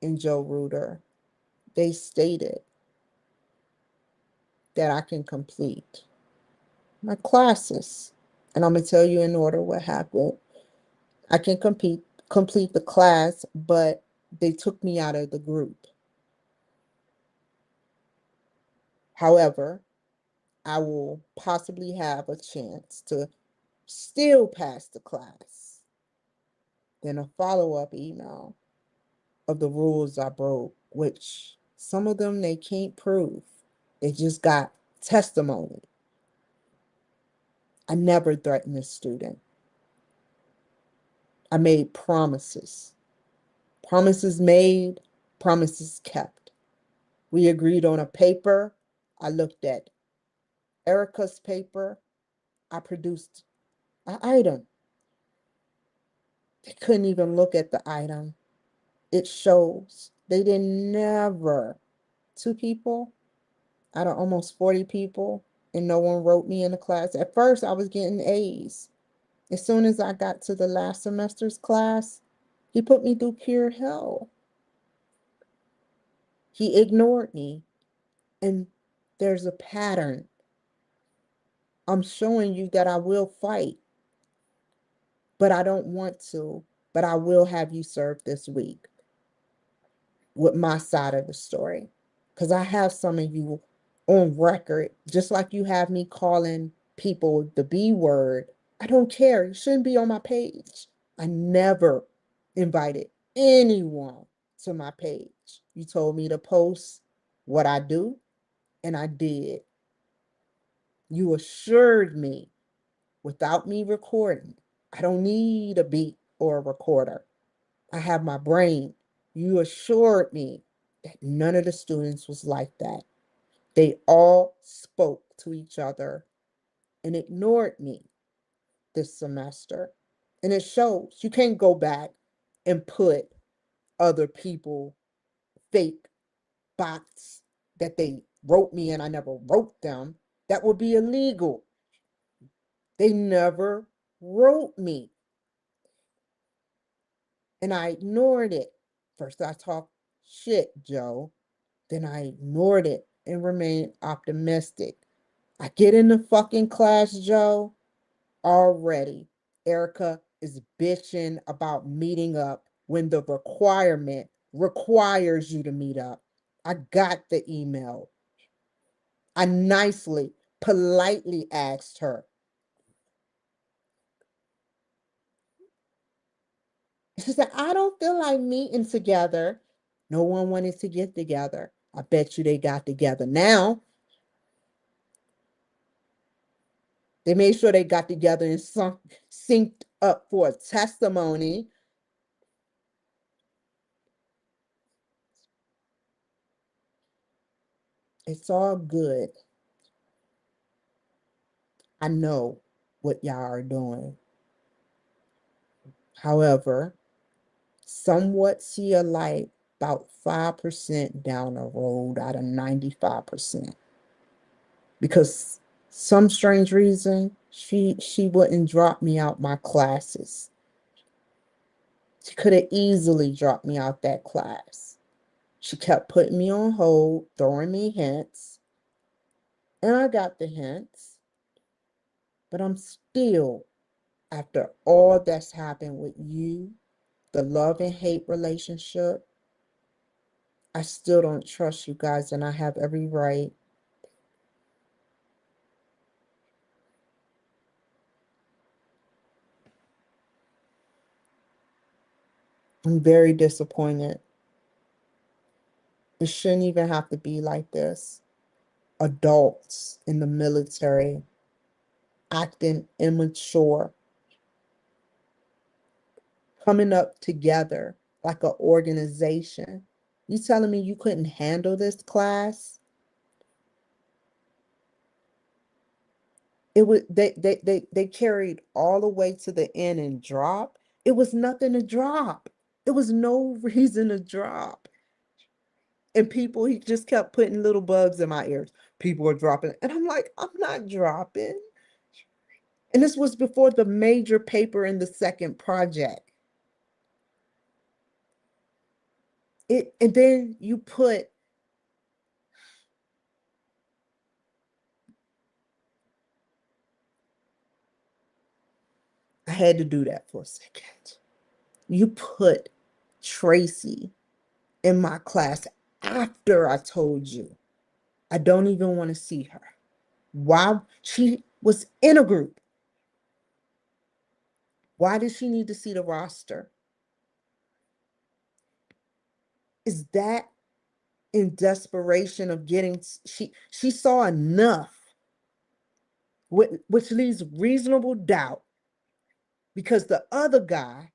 and Joe Gruter, they stated that I can complete my classes. And I'm going to tell you in order what happened. I can complete the class, but they took me out of the group. However, I will possibly have a chance to still pass the class. Then a follow-up email of the rules I broke, which some of them they can't prove. They just got testimony. I never threatened a student. I made promises. Promises made, promises kept. We agreed on a paper. I looked at Erica's paper. I produced an item. They couldn't even look at the item. It shows they didn't never. Two people out of almost 40 people, and no one wrote me in the class. At first, I was getting A's. As soon as I got to the last semester's class, he put me through pure hell. He ignored me, and there's a pattern. I'm showing you that I will fight, but I don't want to. But I will have you served this week with my side of the story. Because I have some of you on record, just like you have me calling people the B word. I don't care. You shouldn't be on my page. I never invited anyone to my page. You told me to post what I do, and I did. You assured me without me recording. I don't need a beat or a recorder. I have my brain. You assured me that none of the students was like that. They all spoke to each other and ignored me this semester. And it shows. You can't go back and put other people fake bots that they wrote me and I never wrote them. That would be illegal. They never wrote me. And I ignored it. First, I talked shit, Joe. Then I ignored it and remained optimistic. I get in the fucking class, Joe. Already, Erica is bitching about meeting up when the requirement requires you to meet up. I got the email. I nicely, politely asked her. She said, I don't feel like meeting together. No one wanted to get together. I bet you they got together now. They made sure they got together and synced up for a testimony. It's all good. I know what y'all are doing. However, somewhat see a light about 5% down the road out of 95%. Because some strange reason, she wouldn't drop me out my classes. She could have easily dropped me out that class. She kept putting me on hold, throwing me hints, and I got the hints. But I'm still, after all that's happened with you, the love and hate relationship, I still don't trust you guys, and I have every right. I'm very disappointed. It shouldn't even have to be like this. Adults in the military acting immature, coming up together like an organization. You telling me you couldn't handle this class? It was they carried all the way to the end and drop. It was nothing to drop. It was no reason to drop. And people, he just kept putting little bugs in my ears. People are dropping. And I'm like, I'm not dropping. And this was before the major paper in the second project. And then you put, I had to do that for a second. You put Tracy in my class after I told you I don't even want to see her. Why? She was in a group. Why does she need to see the roster? Is that in desperation of getting, she saw enough, which leaves reasonable doubt because the other guy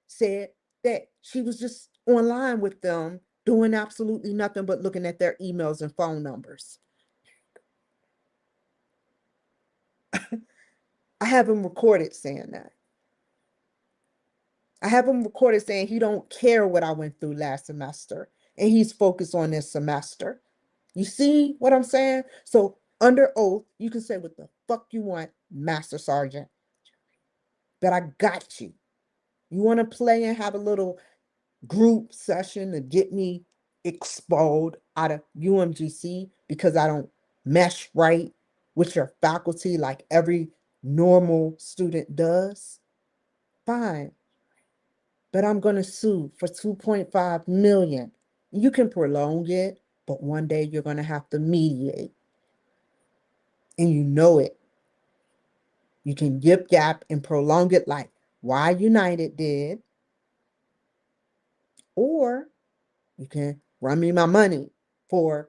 said that she was just online with them doing absolutely nothing but looking at their emails and phone numbers. I have him recorded saying that. I have him recorded saying he don't care what I went through last semester and he's focused on this semester. You see what I'm saying? So under oath, you can say what the fuck you want, Master Sergeant, but I got you. You want to play and have a little group session to get me expelled out of UMGC because I don't mesh right with your faculty like every normal student does? Fine, but I'm going to sue for 2.5 million. You can prolong it, but one day you're going to have to mediate. And you know it. You can give gap and prolong it like why United did, or You can run me my money for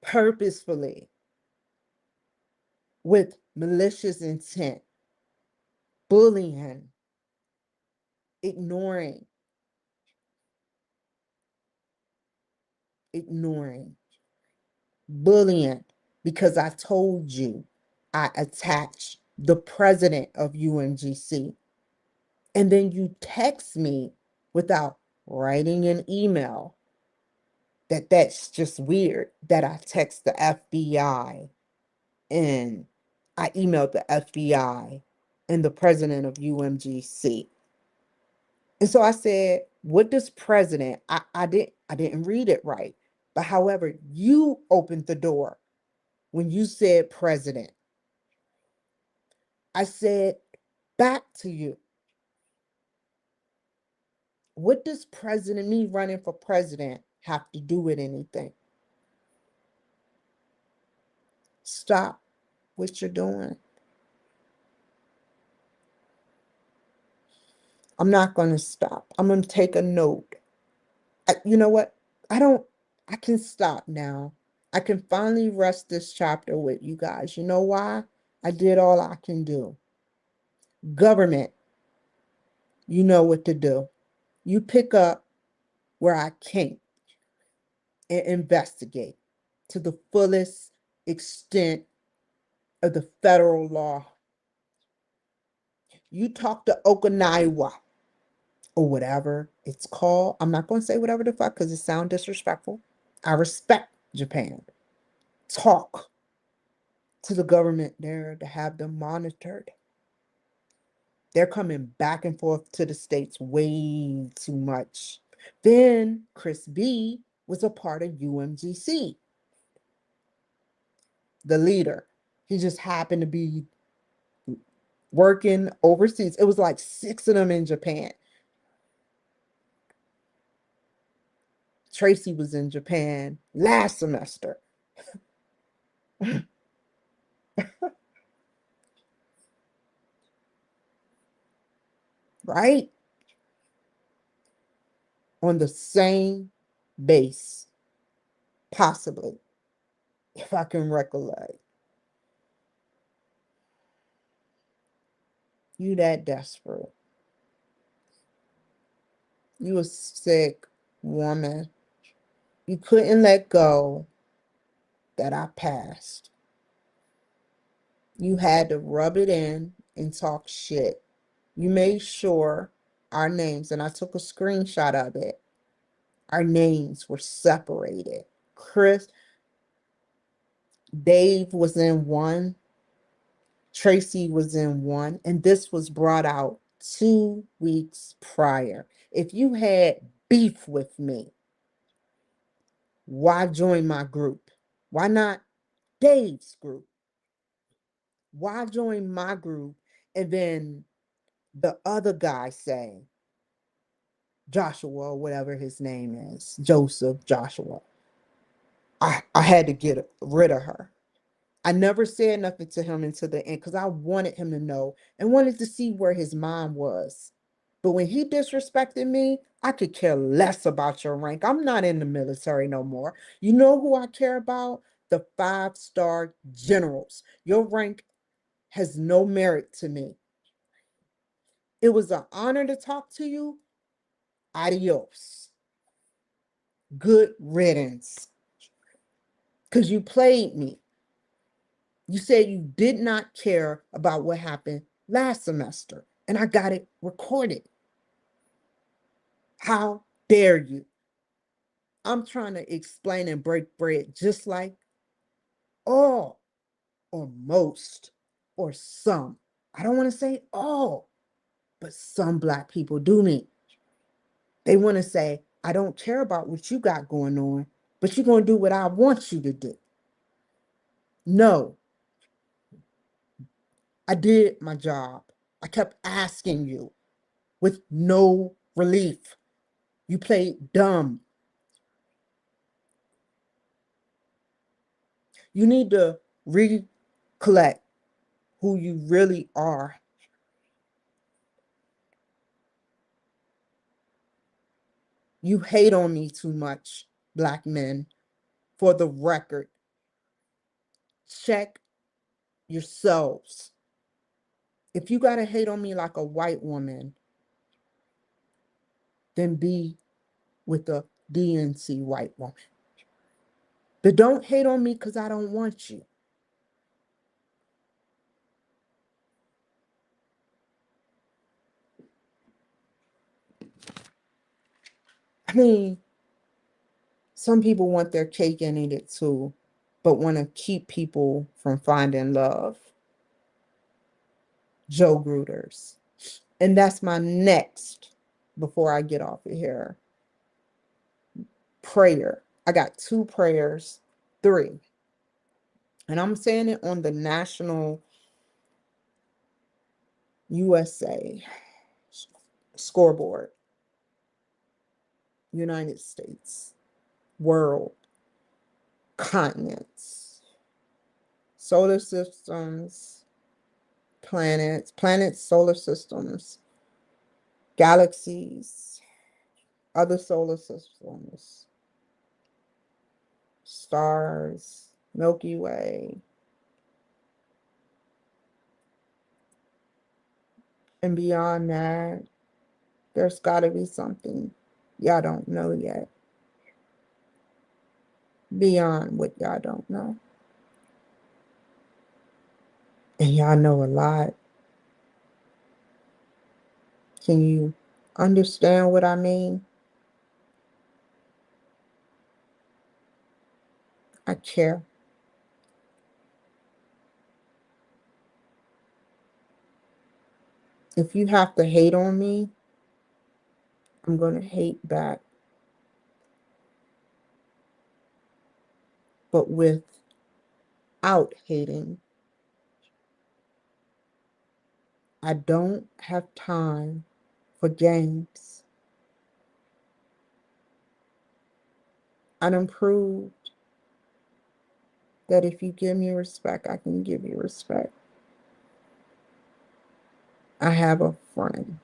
purposefully with malicious intent, bullying, ignoring, ignoring, bullying, because I told you I attached the president of UMGC. And then you text me without writing an email that's just weird that I text the FBI and I emailed the FBI and the president of UMGC. And so I said, what does president? I didn't read it right. But however, you opened the door when you said president. I said back to you, what does president, me running for president, have to do with anything? Stop what you're doing. I'm not going to stop. I'm going to take a note. You know what? I can stop now. I can finally rest this chapter with you guys. You know why? I did all I can do. Government, you know what to do. You pick up where I can't and investigate to the fullest extent of the federal law. You talk to Okinawa or whatever it's called. I'm not going to say whatever the fuck because it sounds disrespectful. I respect Japan. Talk to the government there to have them monitored. They're coming back and forth to the States way too much. Then Chris B was a part of UMGC, the leader. He just happened to be working overseas. It was like 6 of them in Japan. Tracy was in Japan last semester. Right? On the same base, possibly, if I can recollect. You that desperate. You a sick woman. You couldn't let go that I passed. You had to rub it in and talk shit. You made sure our names, and I took a screenshot of it, our names were separated. Chris, Dave was in one, Tracy was in one, and this was brought out 2 weeks prior. If you had beef with me, why join my group? Why not Dave's group? Why join my group and then the other guy say, Joshua, or whatever his name is, Joseph, Joshua. I had to get rid of her. I never said nothing to him until the end because I wanted him to know and wanted to see where his mind was. But when he disrespected me, I could care less about your rank. I'm not in the military no more. You know who I care about? The 5-star generals. Your rank has no merit to me. It was an honor to talk to you. Adios. Good riddance. Because you played me. You said you did not care about what happened last semester, and I got it recorded. How dare you? I'm trying to explain and break bread just like all or most or some. I don't want to say all, but some Black people do me. They want to say, I don't care about what you got going on, but you're going to do what I want you to do. No, I did my job. I kept asking you with no relief. You played dumb. You need to recollect who you really are. You hate on me too much, Black men. For the record, check yourselves. If you got to hate on me like a white woman, then be with a DNC white woman. But don't hate on me because I don't want you. I mean, some people want their cake and eat it too, but want to keep people from finding love. Joe Gruters. And that's my next, before I get off of here, prayer. I got 2 prayers, 3. And I'm saying it on the national USA scoreboard. United States, world, continents, solar systems, planets, solar systems, galaxies, other solar systems, stars, Milky Way, and beyond that, there's got to be something y'all don't know yet. Beyond what y'all don't know. And y'all know a lot. Can you understand what I mean? I care. If you have to hate on me, I'm going to hate back. But without hating. I don't have time for games. I done proved that if you give me respect, I can give you respect. I have a friend,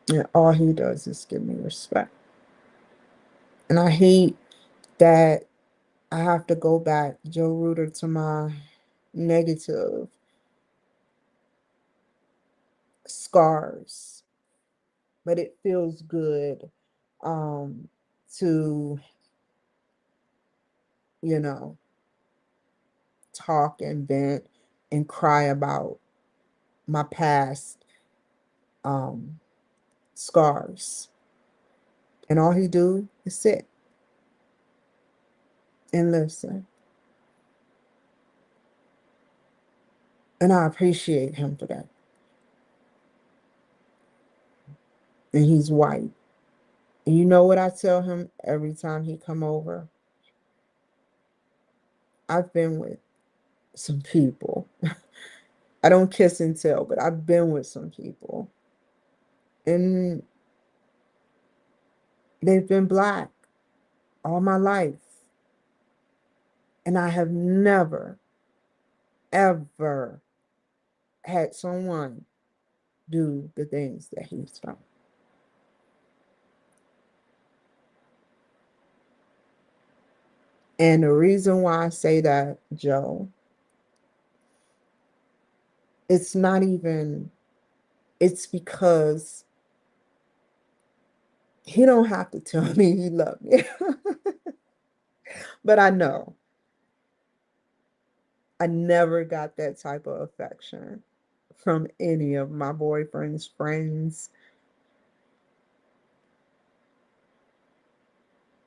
and all he does is give me respect. And I hate that I have to go back, Joe Gruter, to my negative scars. But it feels good to, you know, talk and vent and cry about my past scars. And all he do is sit and listen. And I appreciate him for that. And he's white. And you know what I tell him every time he come over? I've been with some people. I don't kiss and tell, but I've been with some people. And they've been Black all my life. And I have never, ever had someone do the things that he's done. And the reason why I say that, Joe, it's not even, it's because he don't have to tell me he loved me. But I know. I never got that type of affection from any of my boyfriend's friends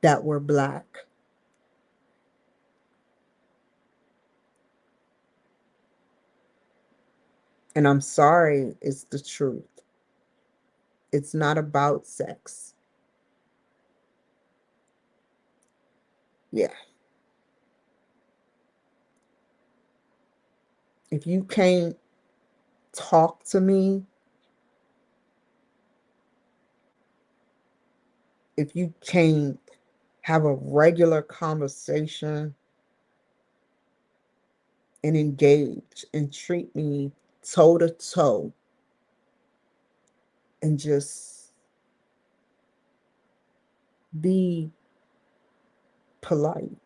that were Black. And I'm sorry, it's the truth. It's not about sex. Yeah. If you can't talk to me, if you can't have a regular conversation and engage and treat me toe to toe and just be polite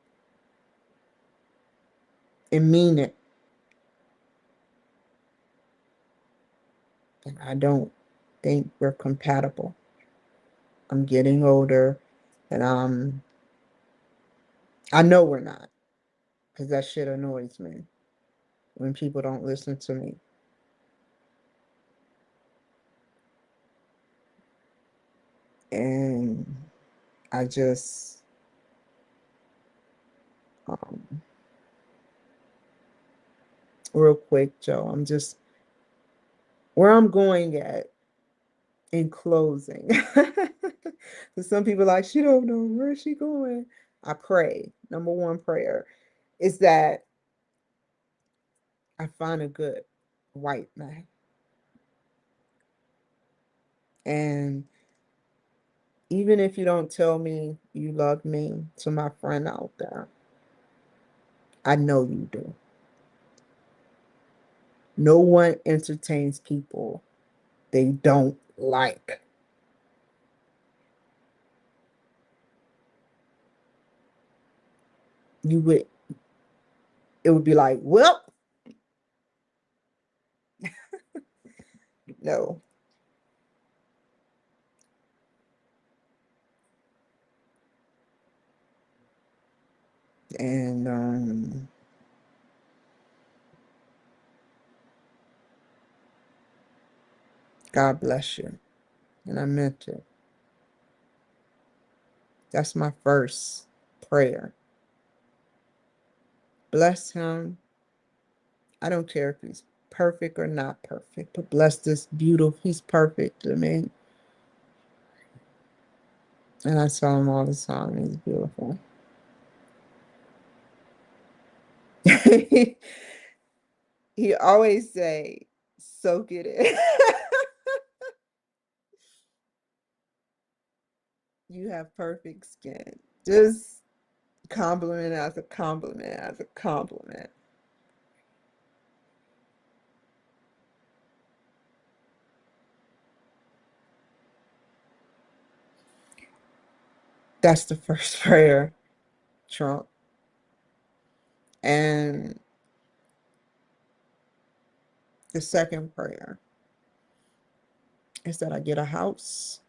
and mean it. And I don't think we're compatible. I'm getting older, and I know we're not, because that shit annoys me when people don't listen to me. And I just, um, real quick, Joe, I'm just where I'm going at in closing. So some people like, she don't know where she going. I pray. Number one prayer is that I find a good white man. And even if you don't tell me you love me, to my friend out there, I know you do. No one entertains people they don't like. You would, it would be like, well, no. And God bless you. And I meant it. That's my first prayer. Bless him. I don't care if he's perfect or not perfect, but bless this beautiful, he's perfect to me. And I tell him all the time, he's beautiful. He always say, soak it in. You have perfect skin. Just compliment as a compliment as a compliment. That's the first prayer, Trump. And the second prayer is that I get a house,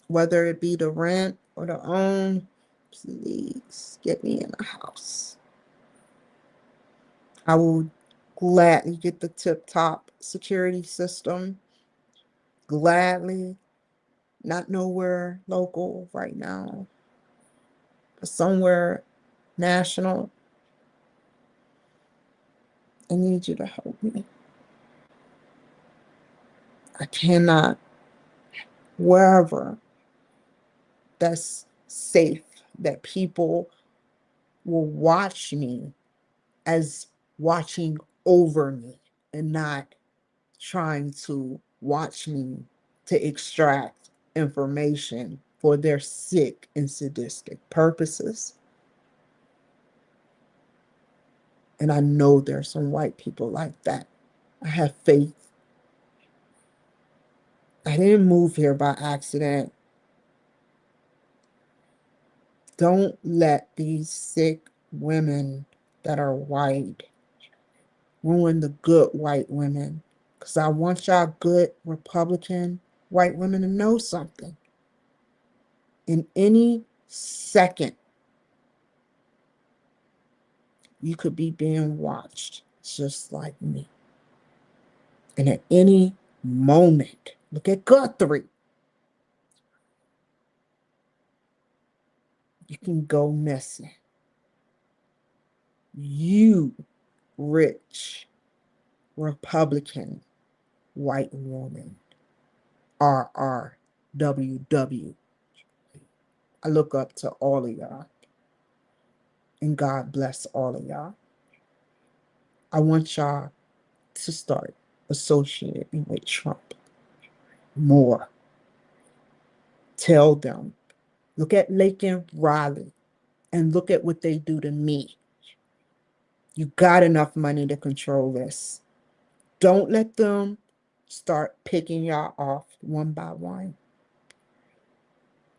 whether it be to rent or to own. Please get me in a house. I will gladly get the tip top security system. Gladly, not nowhere local right now, but somewhere national. I need you to help me. I cannot, wherever that's safe, that people will watch me as watching over me and not trying to watch me to extract information for their sick and sadistic purposes. And I know there's some white people like that. I have faith. I didn't move here by accident. Don't let these sick women that are white ruin the good white women. Because I want y'all good Republican white women to know something. In any second, you could be being watched just like me. And at any moment, look at Guthrie, you can go missing. You, rich Republican white woman, RRWW. I look up to all of y'all, and God bless all of y'all. I want y'all to start associating with Trump more. Tell them, look at Lake and Riley, and look at what they do to me. You got enough money to control this. Don't let them start picking y'all off one by one.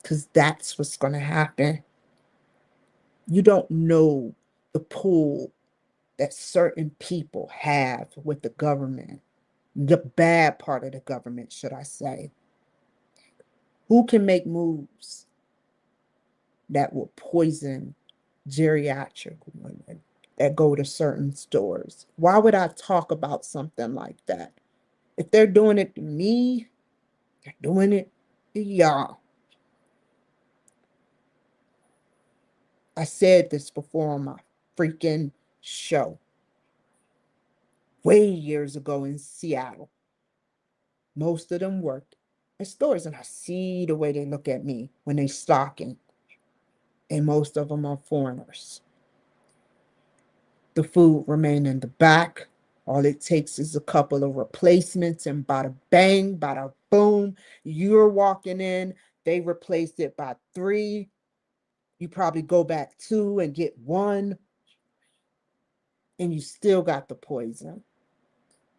because that's what's going to happen. You don't know the pull that certain people have with the government, the bad part of the government, should I say, who can make moves that will poison geriatric women that go to certain stores. Why would I talk about something like that? If they're doing it to me, they're doing it to y'all. I said this before on my freaking show way years ago in Seattle. Most of them work at stores, and I see the way they look at me when they stocking, and most of them are foreigners. The food remain in the back. All it takes is a couple of replacements, and bada bang, bada boom, you're walking in. They replaced it by 3. You probably go back 2 and get 1, and you still got the poison.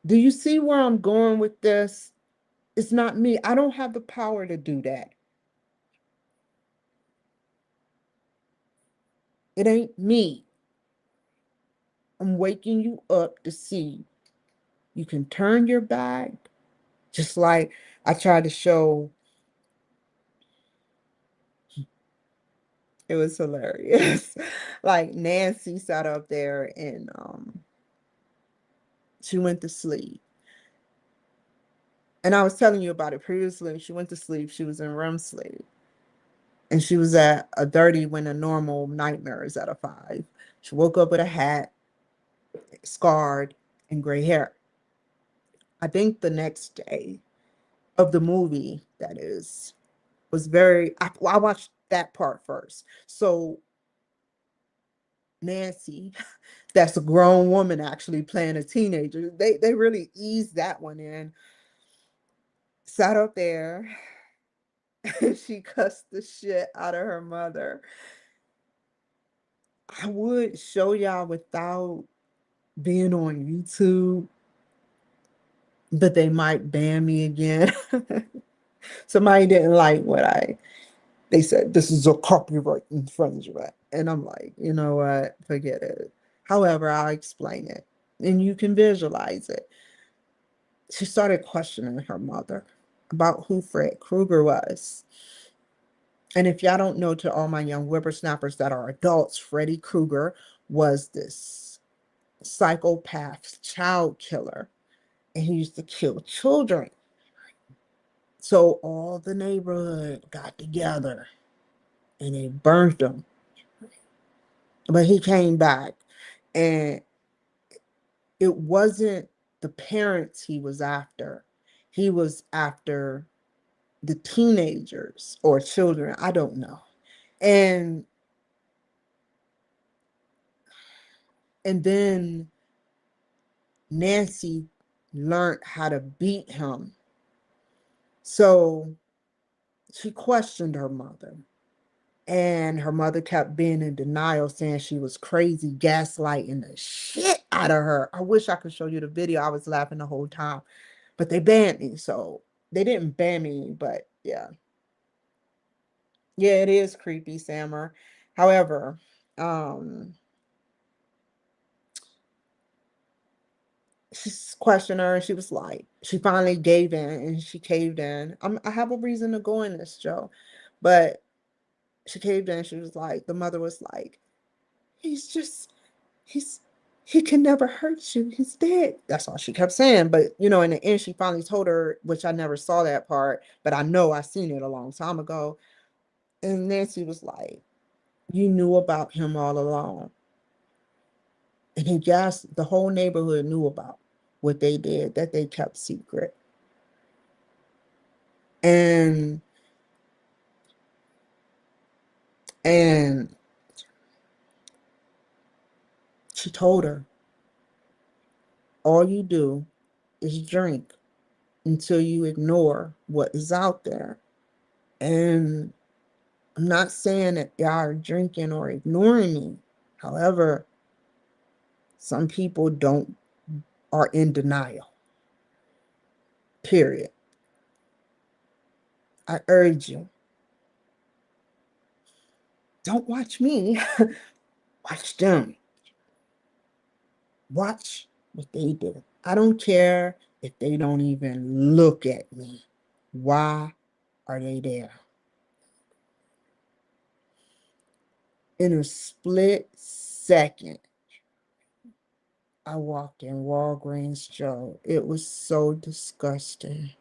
Do you see where I'm going with this? It's not me. I don't have the power to do that. It ain't me. I'm waking you up to see you can turn your back, just like I tried to show. It was hilarious. Like Nancy sat up there and she went to sleep. And I was telling you about it previously. She went to sleep. She was in REM sleep. And she was at a 30 when a normal nightmare is at a 5. She woke up with a hat, scarred, and gray hair. I think the next day of the movie, that is, was very, I watched that part first. So Nancy, that's a grown woman actually playing a teenager. They really eased that one in. Sat up there. She cussed the shit out of her mother. I would show y'all without being on YouTube, but they might ban me again. Somebody didn't like what they said this is a copyright infringement. And I'm like, you know what? Forget it. However, I'll explain it. And you can visualize it. She started questioning her mother about who Fred Krueger was. And if y'all don't know, to all my young whippersnappers that are adults, Freddy Krueger was this psychopath child killer, and he used to kill children. So all the neighborhood got together and they burnt him. But he came back, and it wasn't the parents he was after. He was after the teenagers or children. I don't know. And then Nancy learned how to beat him. So she questioned her mother. And her mother kept being in denial, saying she was crazy, gaslighting the shit out of her. I wish I could show you the video. I was laughing the whole time. But they banned me. So they didn't ban me, but yeah. Yeah, it is creepy, Sammer. However, um, she questioned her and she was like, she finally gave in and she caved in. I have a reason to go in this, Joe. But she caved in. She was like, the mother was like, he's just, he's, he can never hurt you. He's dead. That's all she kept saying. But, in the end, she finally told her, which I never saw that part, but I know I seen it a long time ago. And Nancy was like, you knew about him all along. And he just, the whole neighborhood knew about what they did that they kept secret. And, and she told her, all you do is drink until you ignore what is out there. And I'm not saying that y'all are drinking or ignoring me. However, some people don't are in denial. Period. I urge you, Don't watch me. Watch them. Watch what they do. I don't care if they don't even look at me. Why are they there? In a split second, I walked in Walgreens, Joe. It was so disgusting.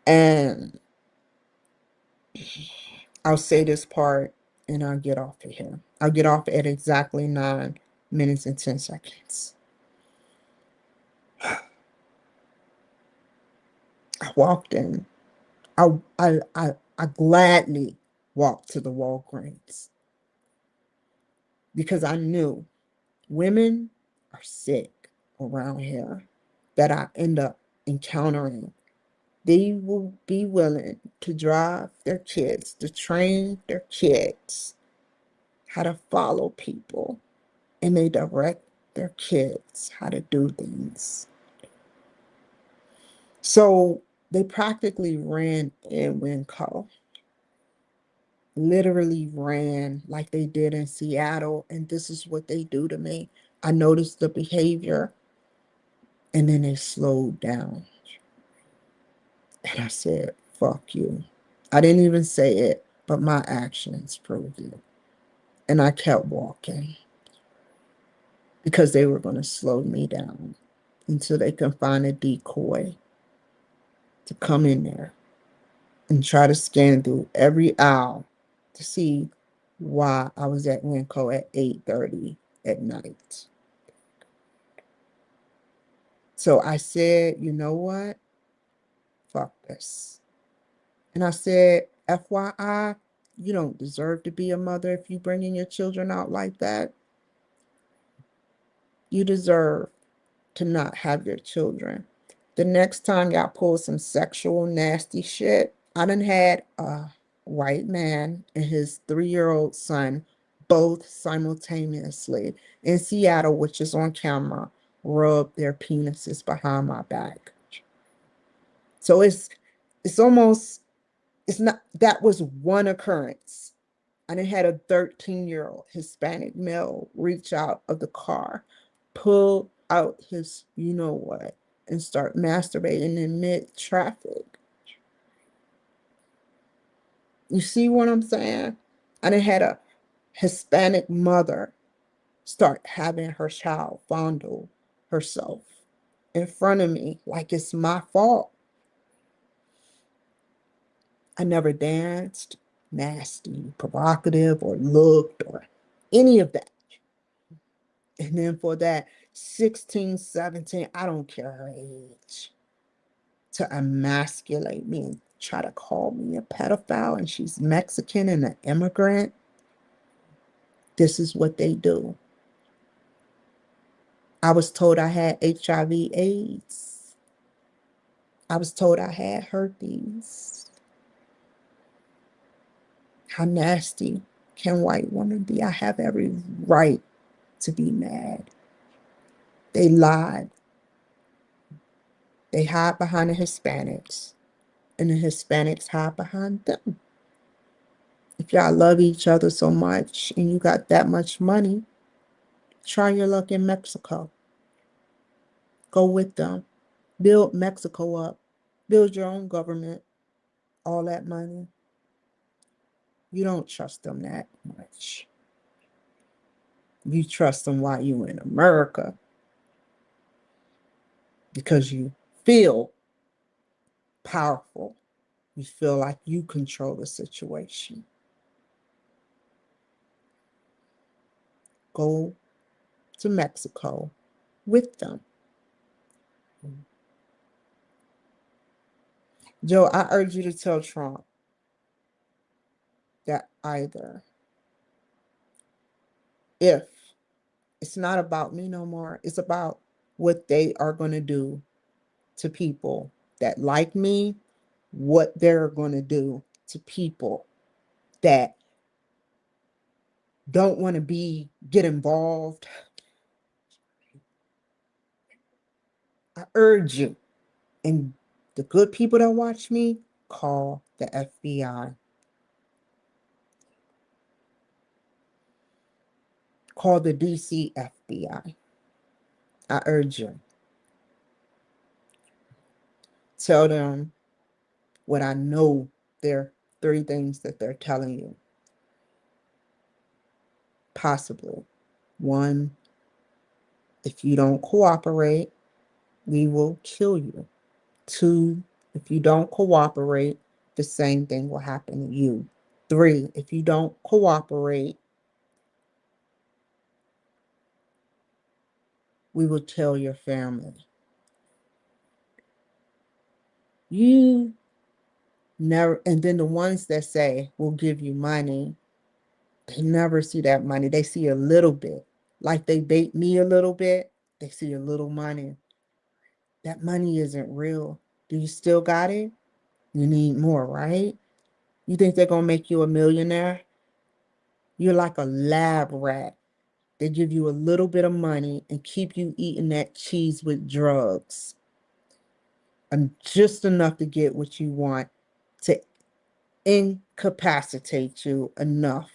And I'll say this part and I'll get off of here. I'll get off at exactly 9 minutes and 10 seconds. I walked in. I gladly walked to the Walgreens because I knew women are sick around here that I end up encountering. They will be willing to drive their kids, to train their kids how to follow people, and they direct their kids how to do things. So they practically ran in Winco, literally ran like they did in Seattle, and this is what they do to me. I noticed the behavior, and then they slowed down. And I said, fuck you. I didn't even say it, but my actions proved it. And I kept walking because they were going to slow me down until they can find a decoy to come in there and try to scan through every aisle to see why I was at Winco at 8:30 at night. So I said, you know what? Fuck this. And I said, FYI, you don't deserve to be a mother if you bringing your children out like that. You deserve to not have your children. The next time y'all pull some sexual nasty shit, I done had a white man and his 3-year-old son both simultaneously in Seattle, which is on camera, rub their penises behind my back. So it's almost it's not that was one occurrence. And it had a 13-year-old Hispanic male reach out of the car, pull out his you know what, and start masturbating in mid traffic. You see what I'm saying? And it had a Hispanic mother start having her child fondle herself in front of me like it's my fault. I never danced nasty, provocative, or looked or any of that. And then for that 16, 17, I don't care her age, to emasculate me and try to call me a pedophile and she's Mexican and an immigrant, this is what they do. I was told I had HIV/AIDS. I was told I had herpes. How nasty can white women be? I have every right to be mad. They lied. They hide behind the Hispanics, and the Hispanics hide behind them. If y'all love each other so much and you got that much money, try your luck in Mexico. Go with them. Build Mexico up. Build your own government. All that money. You don't trust them that much. You trust them while you in America because you feel powerful. You feel like you control the situation. Go to Mexico with them. Joe, I urge you to tell Trump that either if it's not about me no more, it's about what they are going to do to people that like me, what they're going to do to people that don't want to get involved. I urge you, and the good people that watch me, call the FBI. Call the DC FBI. I urge you. Tell them what I know they're 3 things that they're telling you. Possibly. 1, if you don't cooperate, we will kill you. 2, if you don't cooperate, the same thing will happen to you. 3, if you don't cooperate, we will tell your family. You never, and then the ones that say, we'll give you money, they never see that money. They see a little bit. Like they bait me a little bit, they see a little money. That money isn't real. Do you still got it? You need more, right? You think they're going to make you a millionaire? You're like a lab rat. They give you a little bit of money and keep you eating that cheese with drugs. And just enough to get what you want, to incapacitate you enough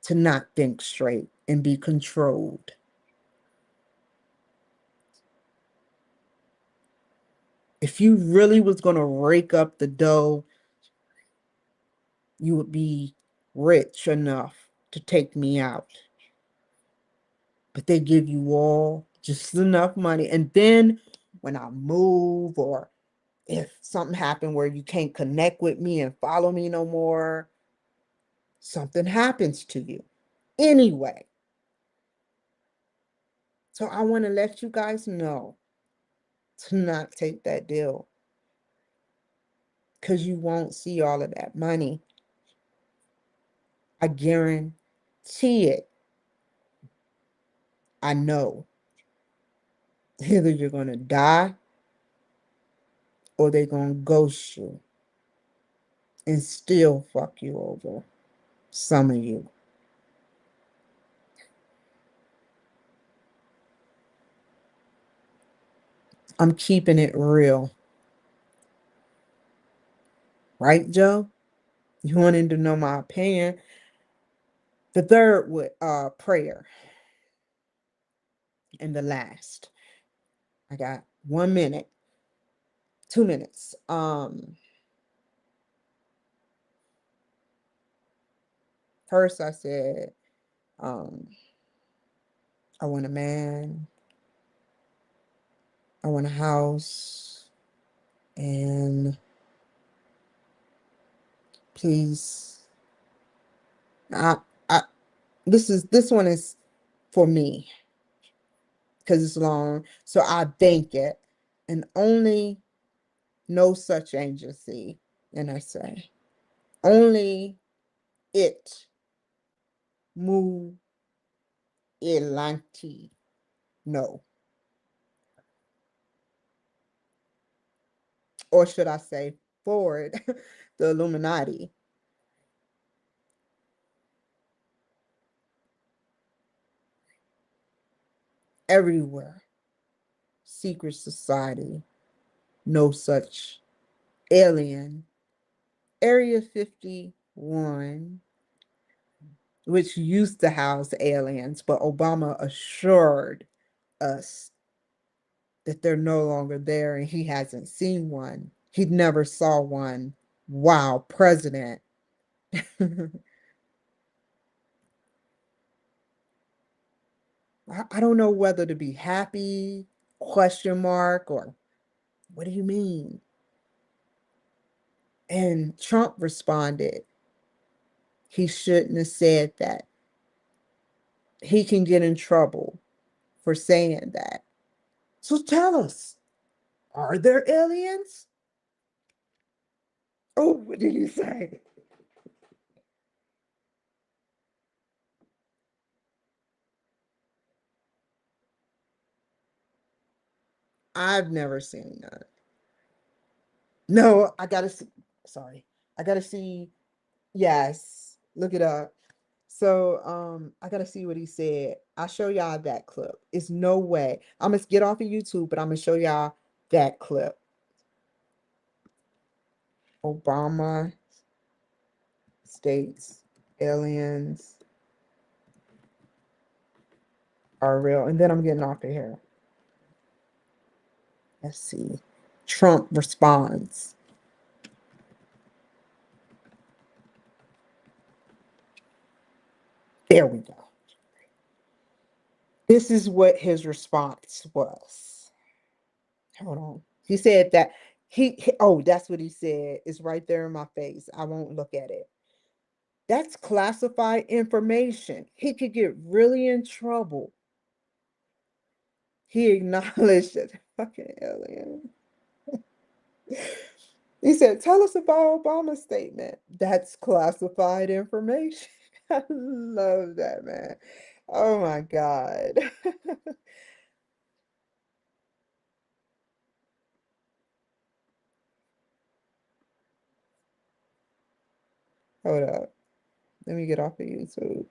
to not think straight and be controlled. If you really was going to rake up the dough, you would be rich enough to take me out. But they give you all just enough money. And then when I move, or if something happened where you can't connect with me and follow me no more, something happens to you. Anyway, so I want to let you guys know to not take that deal, because you won't see all of that money. I guarantee it. I know. Either you're going to die or they're going to ghost you and still fuck you over. Some of you. I'm keeping it real. Right, Joe? You wanted to know my opinion. The third with prayer. And the last. I got 1 minute. 2 minutes. First I said, I want a man. I want a house. And please, I, I, this one is for me because it's long. So I bank it, and only no such agency. And I say, only it mu elanti. No. Or should I say forward, the Illuminati. Everywhere. Secret society. No such alien. Area 51, which used to house aliens, but Obama assured us that they're no longer there and he hasn't seen one. He never saw one while president. I don't know whether to be happy, question mark, or what do you mean? And Trump responded, he shouldn't have said that. He can get in trouble for saying that. So tell us, are there aliens? Oh, what did you say? I've never seen none. No, I gotta see. Sorry, I gotta see. Yes, look it up. So, I gotta see what he said. I'll show y'all that clip. It's no way. I'm gonna get off of YouTube, but I'm gonna show y'all that clip. Obama states aliens are real. And then I'm getting off of here. Let's see. Trump responds. There we go. This is what his response was. Hold on. He said that oh, that's what he said. It's right there in my face. I won't look at it. That's classified information. He could get really in trouble. He acknowledged that fucking alien. He said, tell us about Obama's statement. That's classified information. I love that, man. Oh my God. Hold up. Let me get off of YouTube.